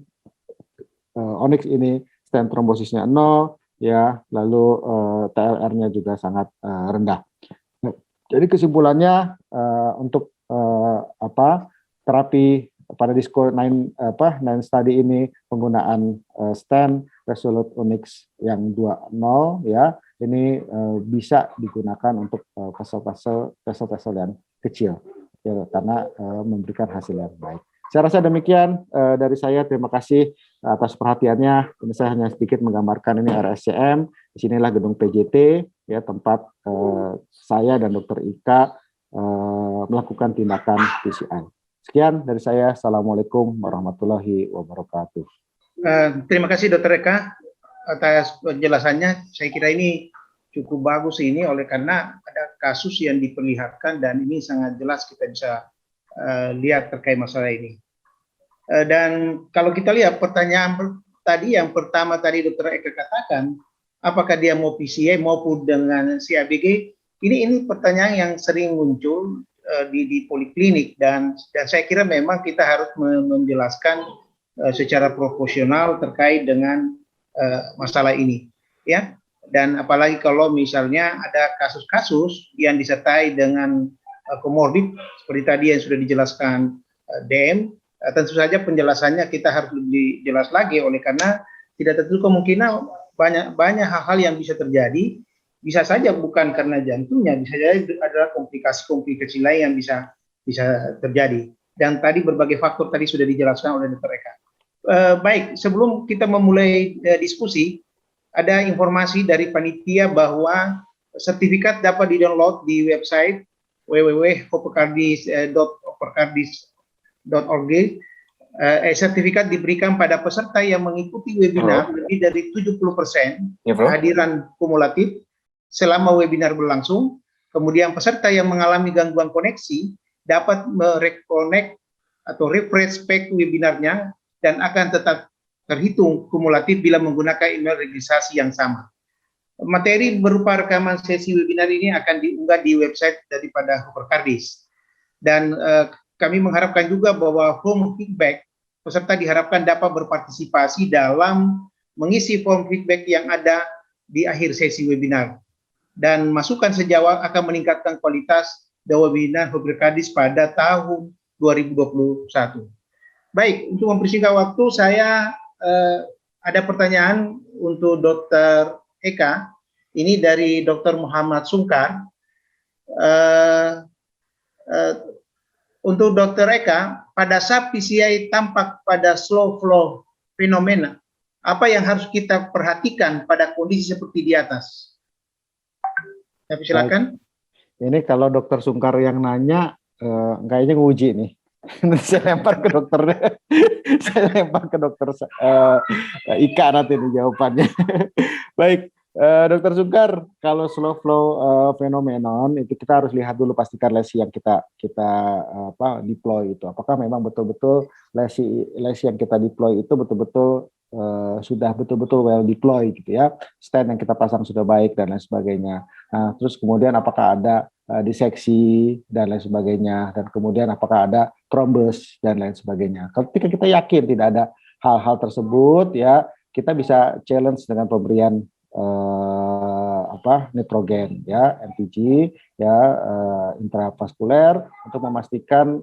Onyx ini, stent trombosisnya 0, ya, lalu TLR-nya juga sangat rendah. Jadi kesimpulannya untuk terapi pada Disco9 study ini penggunaan stent Resolute Onyx yang 2.0 ya, ini bisa digunakan untuk vessel yang kecil ya, karena memberikan hasil yang baik. Saya rasa demikian dari saya. Terima kasih atas perhatiannya. Ini saya hanya sedikit menggambarkan ini RSCM. Disinilah gedung PJT, ya, tempat saya dan Dr. Ika melakukan tindakan PCR. Sekian dari saya. Assalamualaikum warahmatullahi wabarakatuh. Terima kasih Dr. Eka atas penjelasannya. Saya kira ini cukup bagus ini, oleh karena ada kasus yang diperlihatkan dan ini sangat jelas kita bisa lihat terkait masalah ini. Dan kalau kita lihat pertanyaan tadi, yang pertama tadi Dr. Eka katakan, apakah dia mau PCA maupun dengan CABG, ini pertanyaan yang sering muncul di poliklinik, dan saya kira memang kita harus menjelaskan secara proporsional terkait dengan masalah ini, ya. Dan apalagi kalau misalnya ada kasus-kasus yang disertai dengan komorbid seperti tadi yang sudah dijelaskan DM, tentu saja penjelasannya kita harus lebih jelas lagi, oleh karena tidak tentu kemungkinan banyak hal-hal yang bisa terjadi, bisa saja bukan karena jantungnya, bisa jadi adalah komplikasi-komplikasi lain yang bisa terjadi. Dan tadi berbagai faktor tadi sudah dijelaskan oleh Dr. Eka. Baik, sebelum kita memulai diskusi, ada informasi dari panitia bahwa sertifikat dapat di-download di website www.hopecardis.org. Sertifikat diberikan pada peserta yang mengikuti webinar lebih dari 70% kehadiran kumulatif selama webinar berlangsung. Kemudian peserta yang mengalami gangguan koneksi dapat mereconnect atau refresh spek webinarnya dan akan tetap terhitung kumulatif bila menggunakan email registrasi yang sama. Materi berupa rekaman sesi webinar ini akan diunggah di website daripada Hopecardis. Dan kami mengharapkan juga bahwa form feedback peserta diharapkan dapat berpartisipasi dalam mengisi form feedback yang ada di akhir sesi webinar. Dan masukan sejawat akan meningkatkan kualitas webinar Hopecardis pada tahun 2021. Baik, untuk mempersingkat waktu, saya ada pertanyaan untuk Dr. Eka. Ini dari Dr. Muhammad Sungkar. Untuk Dr. Eka, pada saat PCI tampak pada slow flow fenomena, apa yang harus kita perhatikan pada kondisi seperti di atas? Saya silakan. Ini kalau Dr. Sungkar yang nanya, kayaknya nguji nih. Saya lempar ke dokternya. Saya lempar ke dokter Ika nanti nih jawabannya. Baik, Dokter Sungkar, kalau slow flow phenomenon itu kita harus lihat dulu, pastikan lesi yang kita deploy itu apakah memang betul-betul lesi yang kita deploy itu betul-betul sudah betul-betul well deploy gitu ya, stand yang kita pasang sudah baik dan lain sebagainya. Nah, terus kemudian apakah ada diseksi dan lain sebagainya, dan kemudian apakah ada thrombus dan lain sebagainya. Ketika kita yakin tidak ada hal-hal tersebut ya kita bisa challenge dengan pemberian nitrogen ya NPG ya intravaskuler untuk memastikan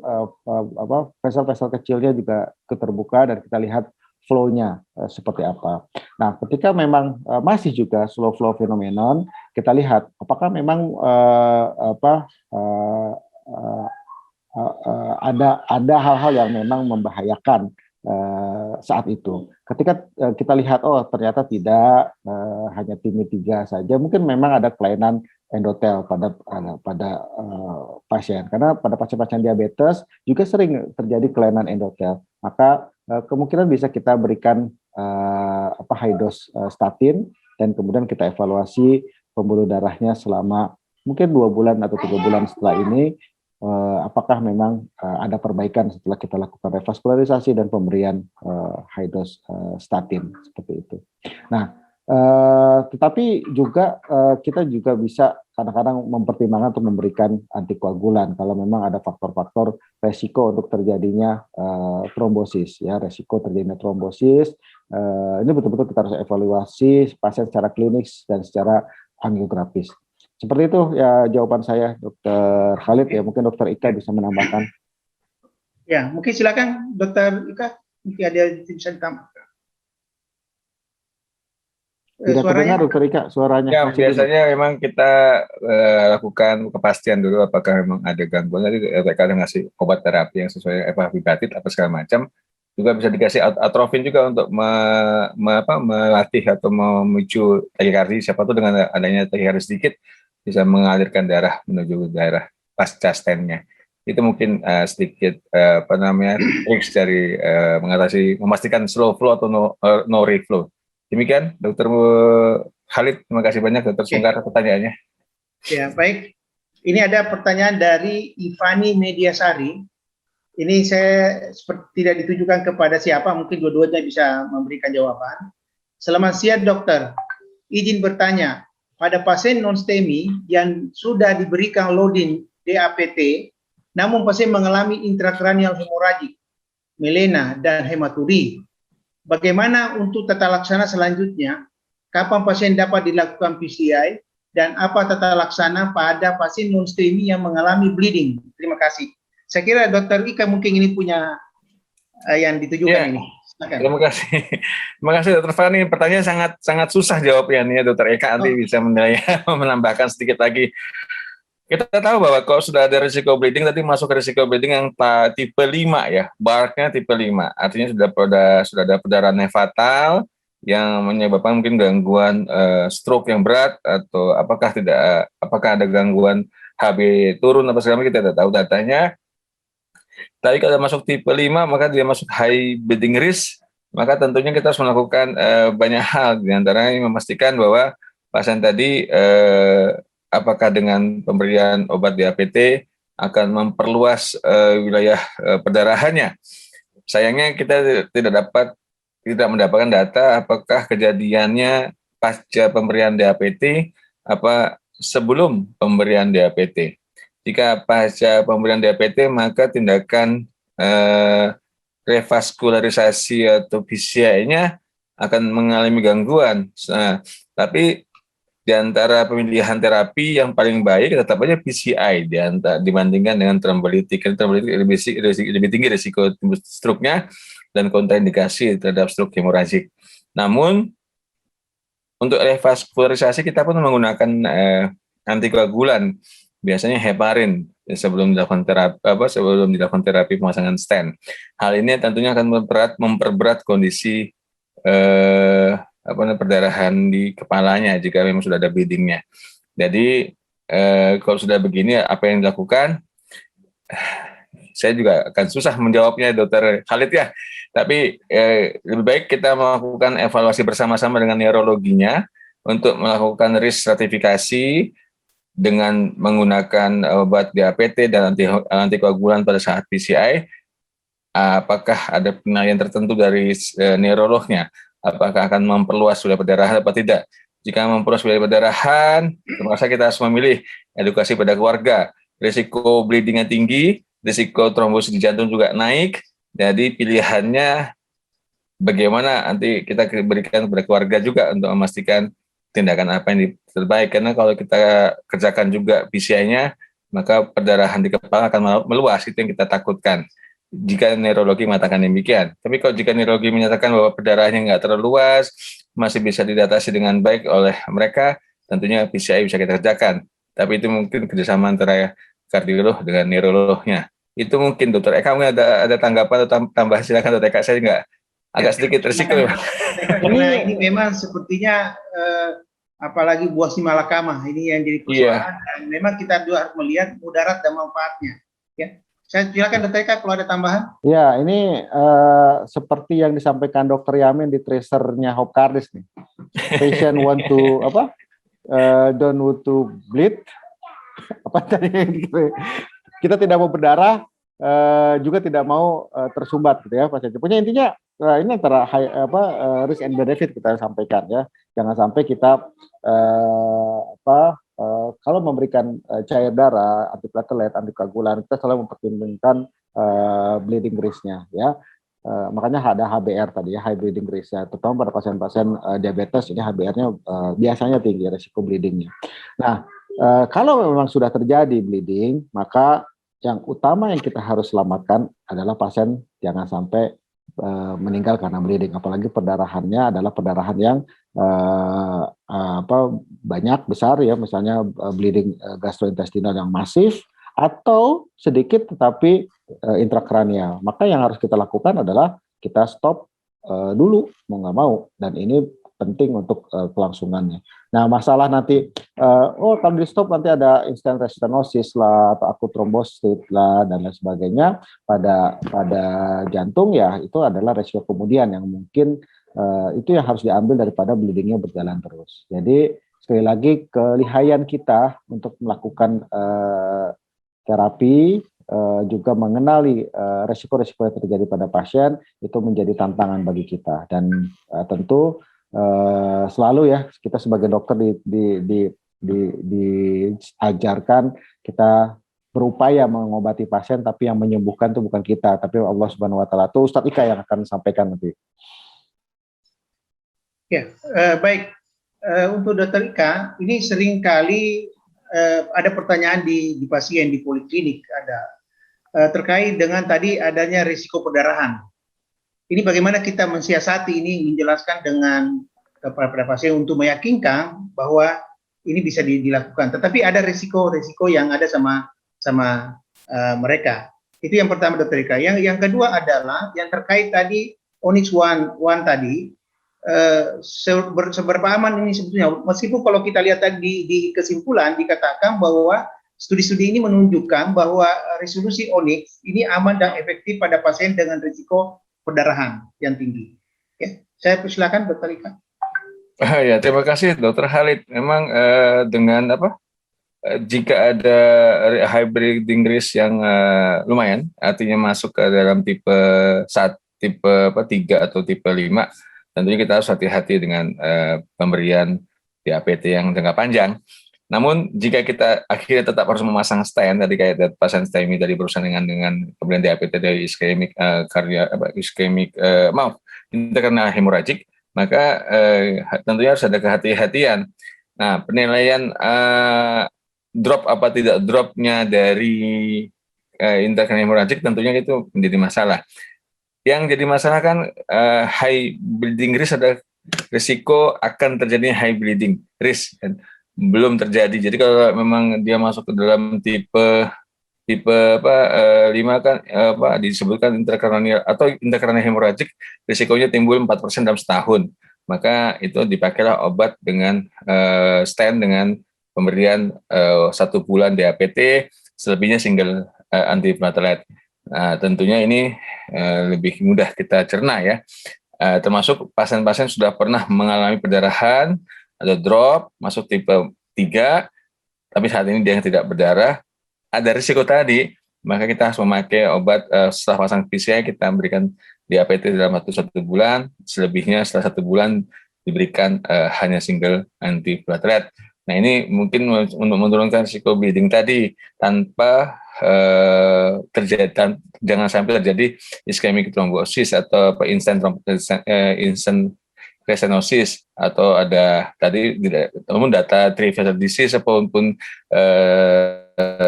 vessel-vessel kecilnya juga terbuka dan kita lihat flow-nya seperti apa. Nah, ketika memang masih juga slow flow phenomenon, kita lihat apakah memang ada hal-hal yang memang membahayakan saat itu. Ketika kita lihat ternyata tidak hanya TIMI 3 saja, mungkin memang ada kelainan endotel pada pasien. Karena pada pasien-pasien diabetes juga sering terjadi kelainan endotel. Maka kemungkinan bisa kita berikan high dose statin dan kemudian kita evaluasi pembuluh darahnya selama mungkin 2 bulan atau 3 bulan setelah ini. Apakah memang ada perbaikan setelah kita lakukan revaskularisasi dan pemberian high dose statin seperti itu. Nah, tetapi juga kita juga bisa kadang-kadang mempertimbangkan untuk memberikan antikoagulan kalau memang ada faktor-faktor resiko untuk terjadinya trombosis ya, resiko terjadinya trombosis. Ini betul-betul kita harus evaluasi pasien secara klinis dan secara angiografis. Seperti itu ya jawaban saya, Dr. Khalid. Ya mungkin Dr. Ika bisa menambahkan. Ya, mungkin silakan Dr. Ika, mungkin ada yang bisa ditambahkan. Tidak terdengar Dr. Ika suaranya. Ya, biasanya memang kita lakukan kepastian dulu apakah memang ada gangguan. Tadi mereka ada ngasih obat terapi yang sesuai epigatit apa segala macam. Juga bisa dikasih atrofin juga untuk melatih atau memicu takikardi. Siapa tuh dengan adanya takikardi sedikit bisa mengalirkan darah menuju daerah pasca stennya. Itu mungkin sedikit tricks dari memastikan slow flow atau no reflow. Demikian, Dr. Khalid. Terima kasih banyak, Dr. Sungkar, pertanyaannya. Ya, baik. Ini ada pertanyaan dari Ivani Mediasari. Ini saya seperti tidak ditujukan kepada siapa, mungkin dua-duanya bisa memberikan jawaban. Selamat siang, dokter. Izin bertanya, pada pasien non-STEMI yang sudah diberikan loading DAPT, namun pasien mengalami intrakranial hemoragik, melena, dan hematuri. Bagaimana untuk tata laksana selanjutnya? Kapan pasien dapat dilakukan PCI? Dan apa tata laksana pada pasien non-STEMI yang mengalami bleeding? Terima kasih. Saya kira Dr. Ika mungkin ini punya yang ditujukan ini. Silakan. Terima kasih. Terima kasih Dr. Fani. Pertanyaan sangat susah jawabnya nih Dr. Eka. Nanti bisa menilai menambahkan sedikit lagi. Kita tahu bahwa kalau sudah ada risiko bleeding, tadi masuk ke risiko bleeding yang tipe 5 ya, BARC-nya tipe 5. Artinya sudah ada perdarahan yang fatal yang menyebabkan mungkin gangguan stroke yang berat atau apakah ada gangguan HB turun apa segala macam, kita tidak tahu datanya. Tapi kalau masuk tipe 5 maka dia masuk high bleeding risk, maka tentunya kita harus melakukan banyak hal, diantaranya memastikan bahwa pasien tadi apakah dengan pemberian obat DAPT akan memperluas wilayah perdarahannya. Sayangnya kita tidak mendapatkan data apakah kejadiannya pasca pemberian DAPT apa sebelum pemberian DAPT. Jika pasca pemberian DAPT, maka tindakan revaskularisasi atau PCI-nya akan mengalami gangguan. Nah, tapi di antara pemilihan terapi yang paling baik tetap aja PCI dibandingkan dengan trombolitik. Trombolitik lebih tinggi risiko stroke-nya dan kontraindikasi terhadap stroke hemoragik. Namun untuk revaskularisasi kita pun menggunakan antikoagulan, biasanya heparin sebelum dilakukan terapi pemasangan stent. Hal ini tentunya akan memperberat kondisi perdarahan di kepalanya jika memang sudah ada bleedingnya. Jadi kalau sudah begini apa yang dilakukan? Saya juga akan susah menjawabnya, Dr. Khalid ya. Tapi lebih baik kita melakukan evaluasi bersama-sama dengan neurologinya untuk melakukan risk stratifikasi dengan menggunakan obat DAPT dan antikoagulan pada saat PCI. Apakah ada penilaian tertentu dari neurolognya? Apakah akan memperluas wilayah perdarahan atau tidak? Jika memperluas wilayah perdarahan, terpaksa kita harus memilih edukasi pada keluarga. Risiko bleedingnya tinggi, risiko trombosis di jantung juga naik, jadi pilihannya bagaimana nanti kita berikan kepada keluarga juga untuk memastikan tindakan apa yang terbaik. Karena kalau kita kerjakan juga PCI-nya, maka perdarahan di kepala akan meluas, itu yang kita takutkan. Jika neurologi mengatakan demikian. Tapi kalau jika neurologi menyatakan bahwa perdarahannya nggak terlalu luas, masih bisa didatasi dengan baik oleh mereka, tentunya PCI bisa kita kerjakan. Tapi itu mungkin kerjasama antara kardiolog dengan neurolognya. Itu mungkin Dokter Eka mungkin ada tanggapan atau tambah, silakan Dokter Eka, saya nggak agak sedikit resiko. Karena ini memang sepertinya apalagi buah si malakama ini yang jadi persoalan. Dan memang kita juga harus melihat mudarat dan manfaatnya. Ya, saya silakan Dokter Eka kalau ada tambahan. Ya, ini seperti yang disampaikan Dokter Yamin di tracernya Hopkardis nih. Patient want to don't want to bleed. Apa tadi? Kita tidak mau berdarah, juga tidak mau tersumbat gitu ya pasien. Pokoknya intinya ini antara risk and benefit kita sampaikan ya. Jangan sampai kita kalau memberikan cair darah, antiplatelet, antikoagulan, kita selalu mempertimbangkan bleeding risk-nya ya. Makanya ada HBR tadi ya, high bleeding risk-nya. Terutama pada pasien-pasien diabetes ini HBR-nya biasanya tinggi, resiko bleeding-nya. Nah, kalau memang sudah terjadi bleeding, maka yang utama yang kita harus selamatkan adalah pasien jangan sampai meninggal karena bleeding. Apalagi perdarahannya adalah perdarahan yang banyak, besar ya, misalnya bleeding gastrointestinal yang masif atau sedikit tetapi intrakranial. Maka yang harus kita lakukan adalah kita stop dulu mau nggak mau, dan ini penting untuk kelangsungannya. Nah, masalah nanti kalau di stop nanti ada instant restenosis lah atau akut trombosit lah dan lain sebagainya pada jantung, ya itu adalah resiko kemudian yang mungkin itu yang harus diambil daripada bleedingnya berjalan terus. Jadi sekali lagi kelihayan kita untuk melakukan terapi juga mengenali resiko-resiko yang terjadi pada pasien itu menjadi tantangan bagi kita, dan tentu selalu ya kita sebagai dokter diajarkan kita berupaya mengobati pasien, tapi yang menyembuhkan itu bukan kita, tapi Allah Subhanahu Wa Taala. Itu Ustadz Ika yang akan sampaikan nanti. Ya, baik. Untuk Dokter Ika, ini sering kali ada pertanyaan di pasien di poliklinik ada terkait dengan tadi adanya risiko perdarahan. Ini bagaimana kita mensiasati ini, menjelaskan dengan kepada pasien untuk meyakinkan bahwa ini bisa dilakukan. Tetapi ada risiko-risiko yang ada sama mereka. Itu yang pertama Dokter Ika. Yang kedua adalah yang terkait tadi Onyx One tadi, seberapa aman ini sebetulnya. Meskipun kalau kita lihat tadi di kesimpulan dikatakan bahwa studi-studi ini menunjukkan bahwa resolusi Onyx ini aman dan efektif pada pasien dengan risiko perdarahan yang tinggi. Ya, saya persilakan Dokter Ika. Ya, terima kasih Dokter Khalid. Memang dengan jika ada high bleeding risk yang lumayan, artinya masuk ke dalam tipe 3 atau tipe 5, tentunya kita harus hati-hati dengan pemberian DAPT yang jangka panjang. Namun jika kita akhirnya tetap harus memasang stent, tadi kayak pasien STEMI tadi berurusan dengan pemberian DAPT dari intrakranial hemorragik, maka tentunya harus ada kehati-hatian. Nah, penilaian drop apa tidak dropnya dari intrakranial hemorragik tentunya itu menjadi masalah. Yang jadi masalah kan high bleeding risk, ada risiko akan terjadinya high bleeding risk, kan? Belum terjadi. Jadi kalau memang dia masuk ke dalam tipe 5 kan disebutkan intrakranial atau intrakranial hemorragik, risikonya timbul 4% dalam setahun. Maka itu dipakailah obat dengan stent dengan pemberian 1 bulan DAPT, selebihnya single antiplatelet. Nah, tentunya ini lebih mudah kita cerna ya. Termasuk pasien-pasien sudah pernah mengalami perdarahan atau drop masuk tipe 3, tapi saat ini dia tidak berdarah, ada risiko tadi, maka kita harus memakai obat setelah pasang PCI kita berikan DAPT dalam waktu 1 bulan, selebihnya setelah 1 bulan diberikan hanya single antiplatelet. Nah, ini mungkin untuk menurunkan risiko bleeding tadi tanpa jangan sampai terjadi ischemic thrombosis atau instant stenosis, atau ada tadi namun data trivial disease ataupun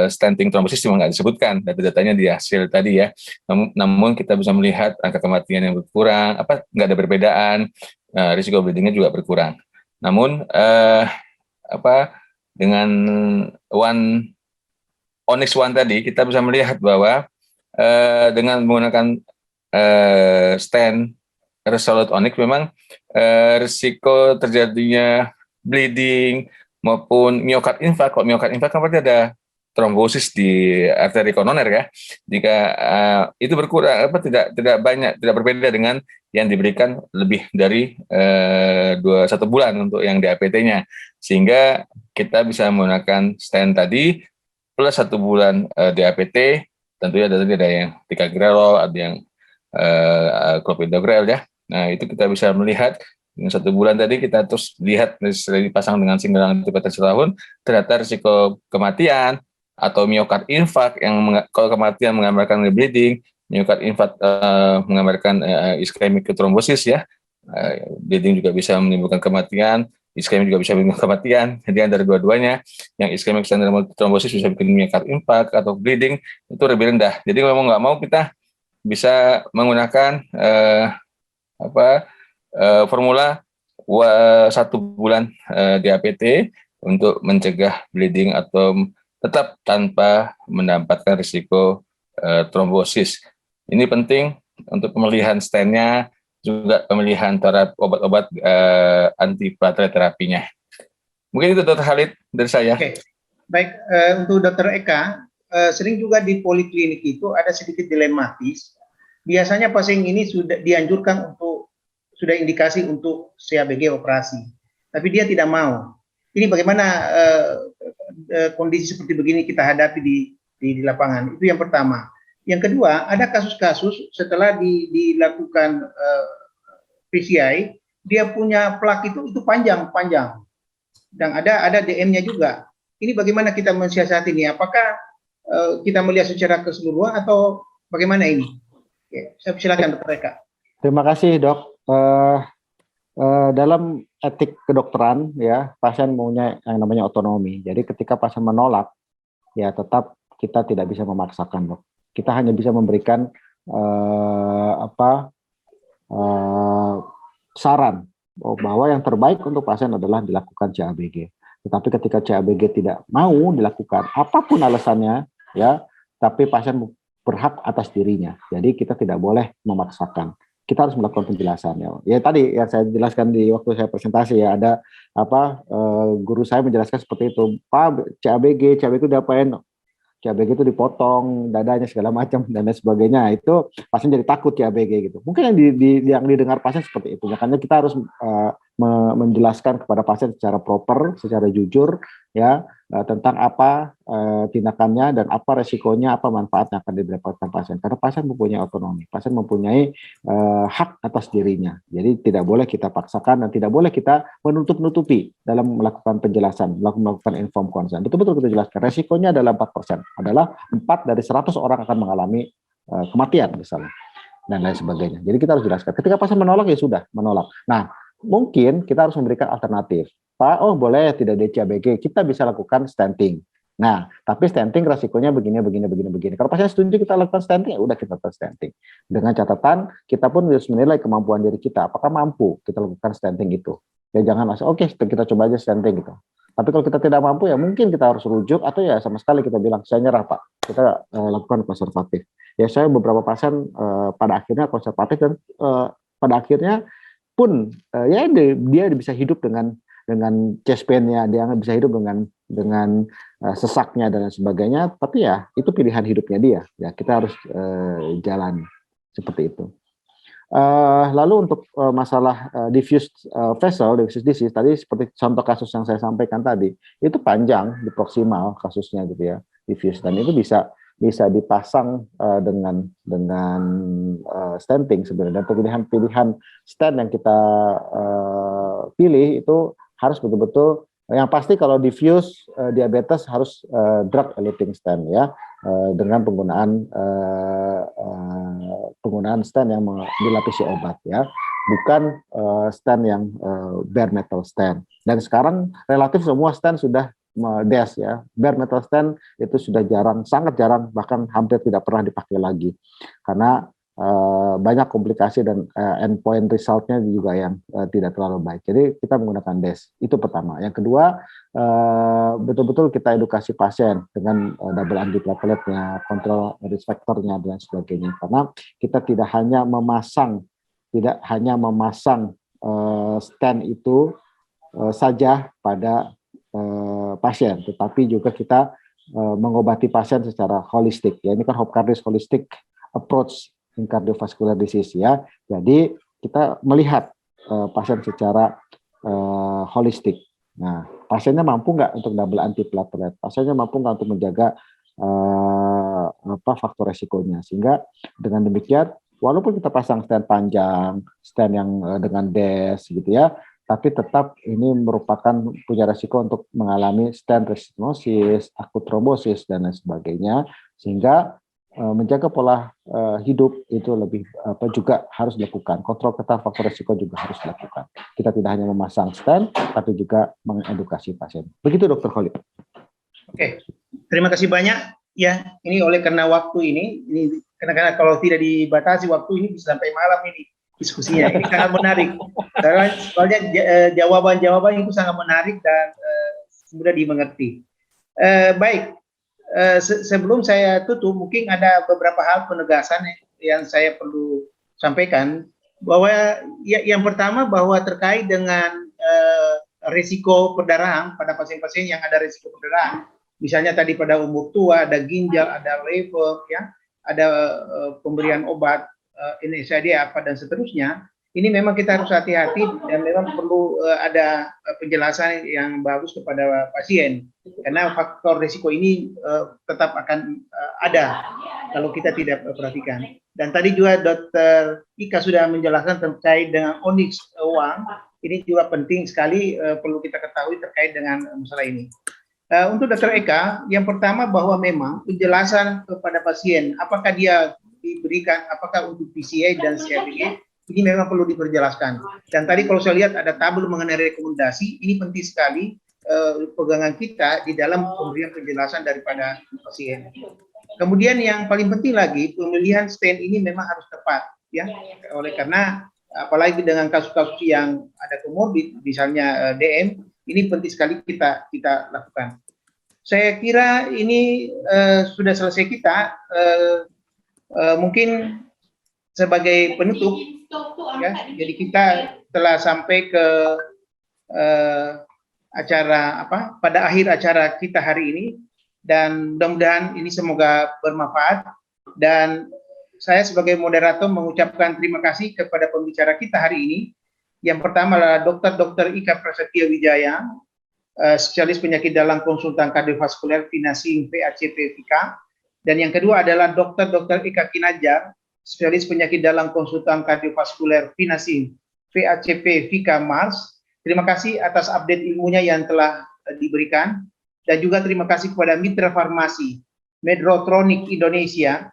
stenting thrombosis cuma nggak disebutkan, data-datanya di hasil tadi ya. Namun kita bisa melihat angka kematian yang berkurang, nggak ada perbedaan, risiko bleedingnya juga berkurang. Namun dengan Onyx One tadi kita bisa melihat bahwa dengan menggunakan stent Resolute Onyx memang risiko terjadinya bleeding maupun myocard infarct. Kalau myocard infarct kan berarti ada trombosis di arteri koroner ya. Jika itu berkurang, tidak banyak, tidak berbeda dengan yang diberikan lebih dari 1 bulan untuk yang DAPT-nya, sehingga kita bisa menggunakan stent tadi plus 1 bulan DAPT. Tentunya ada yang ticagrelor, ada yang clopidogrel ya. Nah, itu kita bisa melihat dengan 1 bulan tadi kita terus lihat dipasang dengan single antihipertensi tahun, ternyata risiko kematian atau myocard infarct yang kalau kematian menggambarkan bleeding, myocard infarct menggambarkan ischemic thrombosis ya. Bleeding juga bisa menimbulkan kematian, ischemic juga bisa menimbulkan kematian. Jadi antara dua-duanya, yang ischemic thrombosis bisa bikin myocard infarct atau bleeding itu lebih rendah. Jadi mau nggak mau kita bisa menggunakan formula 1 bulan DAPT untuk mencegah bleeding atau tetap tanpa mendapatkan risiko trombosis. Ini penting untuk pemilihan stennya, juga pemilihan terhadap obat-obat antiplatelet terapinya. Mungkin itu Dr. Khalid dari saya. Oke. Baik, untuk Dr. Eka, sering juga di poliklinik itu ada sedikit dilematis. Biasanya pasien ini sudah dianjurkan sudah indikasi untuk CABG operasi, tapi dia tidak mau. Ini bagaimana kondisi seperti begini kita hadapi di lapangan? Itu yang pertama. Yang kedua, ada kasus-kasus setelah dilakukan PCI, dia punya plak itu panjang, dan ada DM-nya juga. Ini bagaimana kita mensiasati ini? Apakah kita melihat secara keseluruhan atau bagaimana ini? Oke, saya silakan Dr. Eka. Terima kasih dok. Dalam etik kedokteran ya, pasien punya yang namanya otonomi. Jadi ketika pasien menolak, ya tetap kita tidak bisa memaksakan dok. Kita hanya bisa memberikan saran bahwa yang terbaik untuk pasien adalah dilakukan CABG. Tetapi ketika CABG tidak mau dilakukan, apapun alasannya, ya, tapi pasien berhak atas dirinya. Jadi kita tidak boleh memaksakan. Kita harus melakukan penjelasan ya. Ya tadi yang saya jelaskan di waktu saya presentasi ya, ada guru saya menjelaskan seperti itu. Pak, CABG itu diapain? CABG itu dipotong dadanya segala macam dan lain sebagainya. Itu pasien jadi takut CABG gitu. Mungkin yang didengar pasien seperti itu. Makanya kita harus menjelaskan kepada pasien secara proper, secara jujur ya, tentang apa tindakannya dan apa resikonya, apa manfaat yang akan didapatkan pasien. Karena pasien mempunyai otonomi, pasien mempunyai hak atas dirinya. Jadi tidak boleh kita paksakan dan tidak boleh kita menutup-nutupi dalam melakukan penjelasan, melakukan informed consent. Betul-betul kita jelaskan. Resikonya adalah 4%, adalah 4 dari 100 orang akan mengalami kematian misalnya dan lain sebagainya. Jadi kita harus jelaskan. Ketika pasien menolak ya sudah menolak. Nah, mungkin kita harus memberikan alternatif. Pak, boleh tidak ada CABG, kita bisa lakukan stenting. Nah, tapi stenting resikonya begini. Kalau pasien setuju kita lakukan stenting, ya udah kita lakukan stenting. Dengan catatan, kita pun harus menilai kemampuan diri kita, apakah mampu kita lakukan stenting itu. Ya jangan langsung, oke, kita coba aja stenting gitu. Tapi kalau kita tidak mampu, ya mungkin kita harus rujuk, atau ya sama sekali kita bilang, saya nyerah Pak, kita lakukan konservatif. Ya saya beberapa pasien pada akhirnya konservatif dan pada akhirnya pun ya dia bisa hidup dengan chest pain-nya, dia bisa hidup dengan sesaknya dan sebagainya, tapi ya itu pilihan hidupnya dia. Ya kita harus jalani seperti itu. Lalu untuk masalah diffuse disease tadi seperti contoh kasus yang saya sampaikan tadi, itu panjang di proksimal kasusnya gitu ya, diffuse, dan itu bisa dipasang dengan stenting sebenarnya. Dan pilihan stent yang kita pilih itu harus betul-betul Yang pasti kalau diffuse diabetes harus drug eluting stent ya, dengan penggunaan stent yang dilapisi obat ya, bukan stent yang bare metal stent. Dan sekarang relatif semua stent sudah DES ya. Bare metal stent itu sudah jarang, sangat jarang, bahkan hampir tidak pernah dipakai lagi karena banyak komplikasi dan endpoint resultnya juga yang tidak terlalu baik. Jadi kita menggunakan DES, itu pertama. Yang kedua, betul-betul kita edukasi pasien dengan double antiplateletnya, kontrol risk factor-nya dan sebagainya. Karena kita tidak hanya memasang stent itu saja pada pasien, tetapi juga kita mengobati pasien secara holistik. Ya, ini kan Hopkardis holistic approach in cardiovascular disease ya. Jadi kita melihat pasien secara holistik. Nah, pasiennya mampu nggak untuk double antiplatelet? Pasiennya mampu nggak untuk menjaga faktor resikonya? Sehingga dengan demikian, walaupun kita pasang stent panjang, stent yang dengan DES gitu ya, tapi tetap ini merupakan punya resiko untuk mengalami stent restenosis, akut trombosis dan lain sebagainya, sehingga menjaga pola hidup itu lebih juga harus dilakukan. Kontrol ketat faktor resiko juga harus dilakukan. Kita tidak hanya memasang stent, tapi juga mengedukasi pasien. Begitu Dr. Khalid. Oke, terima kasih banyak. Ya, ini oleh karena waktu ini karena kalau tidak dibatasi waktu ini bisa sampai malam ini diskusinya. Ini sangat menarik. Soalnya jawaban-jawaban itu sangat menarik dan mudah dimengerti. Baik, sebelum saya tutup, mungkin ada beberapa hal penegasan yang saya perlu sampaikan. Bahwa yang pertama bahwa terkait dengan risiko perdarahan pada pasien-pasien yang ada risiko perdarahan, misalnya tadi pada umur tua, ada ginjal, ada liver, ya, ada pemberian obat NSAID apa dan seterusnya, ini memang kita harus hati-hati dan memang perlu ada penjelasan yang bagus kepada pasien karena faktor risiko ini tetap akan ada kalau kita tidak perhatikan. Dan tadi juga Dr. Ika sudah menjelaskan terkait dengan onyx uang, ini juga penting sekali perlu kita ketahui terkait dengan masalah ini. Untuk Dr. Eka, yang pertama bahwa memang penjelasan kepada pasien apakah dia diberikan, apakah untuk PCA dan CABG, ini memang perlu diperjelaskan. Dan tadi kalau saya lihat ada tabel mengenai rekomendasi, ini penting sekali pegangan kita di dalam pemberian penjelasan daripada pasien. Kemudian yang paling penting lagi, pemilihan stent ini memang harus tepat, ya. Oleh karena apalagi dengan kasus-kasus yang ada komorbid, misalnya DM, ini penting sekali kita lakukan. Saya kira ini sudah selesai kita. Mungkin sebagai penutup, ya, jadi kita telah sampai ke acara pada akhir acara kita hari ini, dan mudah-mudahan ini semoga bermanfaat. Dan saya sebagai moderator mengucapkan terima kasih kepada pembicara kita hari ini. Yang pertama adalah Dr. Ika Prasetya Wijaya, spesialis penyakit dalam konsultan kardiovaskuler Vinasing VACP Vika. Dan yang kedua adalah Dr. Ika Kinajar, spesialis penyakit dalam konsultan kardiovaskuler Vinasing VACP Vika Mars. Terima kasih atas update ilmunya yang telah diberikan. Dan juga terima kasih kepada Mitra Farmasi Medtronic Indonesia,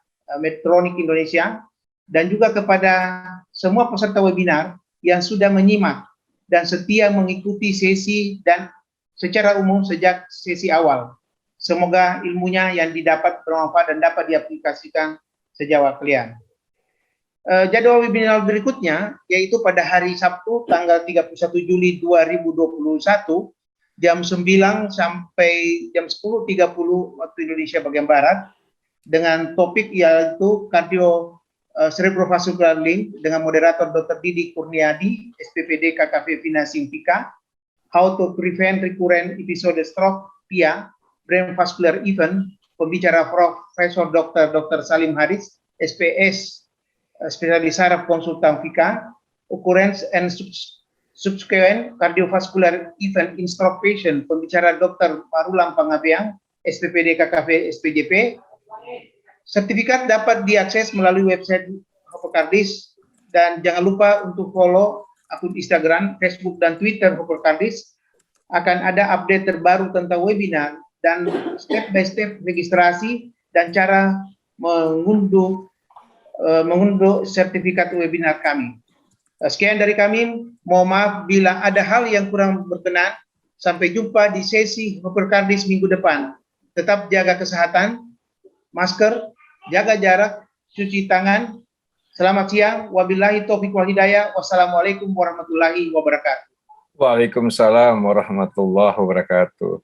dan juga kepada semua peserta webinar yang sudah menyimak dan setia mengikuti sesi dan secara umum sejak sesi awal. Semoga ilmunya yang didapat bermanfaat dan dapat diaplikasikan sejauh kalian. Jadwal webinar berikutnya yaitu pada hari Sabtu tanggal 31 Juli 2021 jam 9 sampai jam 10.30 waktu Indonesia bagian Barat dengan topik yaitu kardio cerebrovascular link dengan moderator Dr. Didi Kurniadi, SPPD KKV Vinasing Vika, How to Prevent Recurrent Episode Stroke via Brain Vascular Event, pembicara Profesor Dr. Salim Haris, SPS, spesialis saraf konsultan Vika, Occurrence and Subsequent Cardiovascular Event in Stroke Patient, pembicara Dr. Marulam Pangabeang, SPPD KKV SPJP. Sertifikat dapat diakses melalui website Hopkardis, dan jangan lupa untuk follow akun Instagram, Facebook, dan Twitter Hopkardis. akan ada update terbaru tentang webinar dan step by step registrasi dan cara mengunduh sertifikat webinar kami. Sekian dari kami. Mohon maaf bila ada hal yang kurang berkenan. Sampai jumpa di sesi Hoperkardis minggu depan. Tetap jaga kesehatan, masker, jaga jarak, cuci tangan. Selamat siang. Wabillahi taufiq wal hidayah. Wassalamualaikum warahmatullahi wabarakatuh. Waalaikumsalam warahmatullahi wabarakatuh.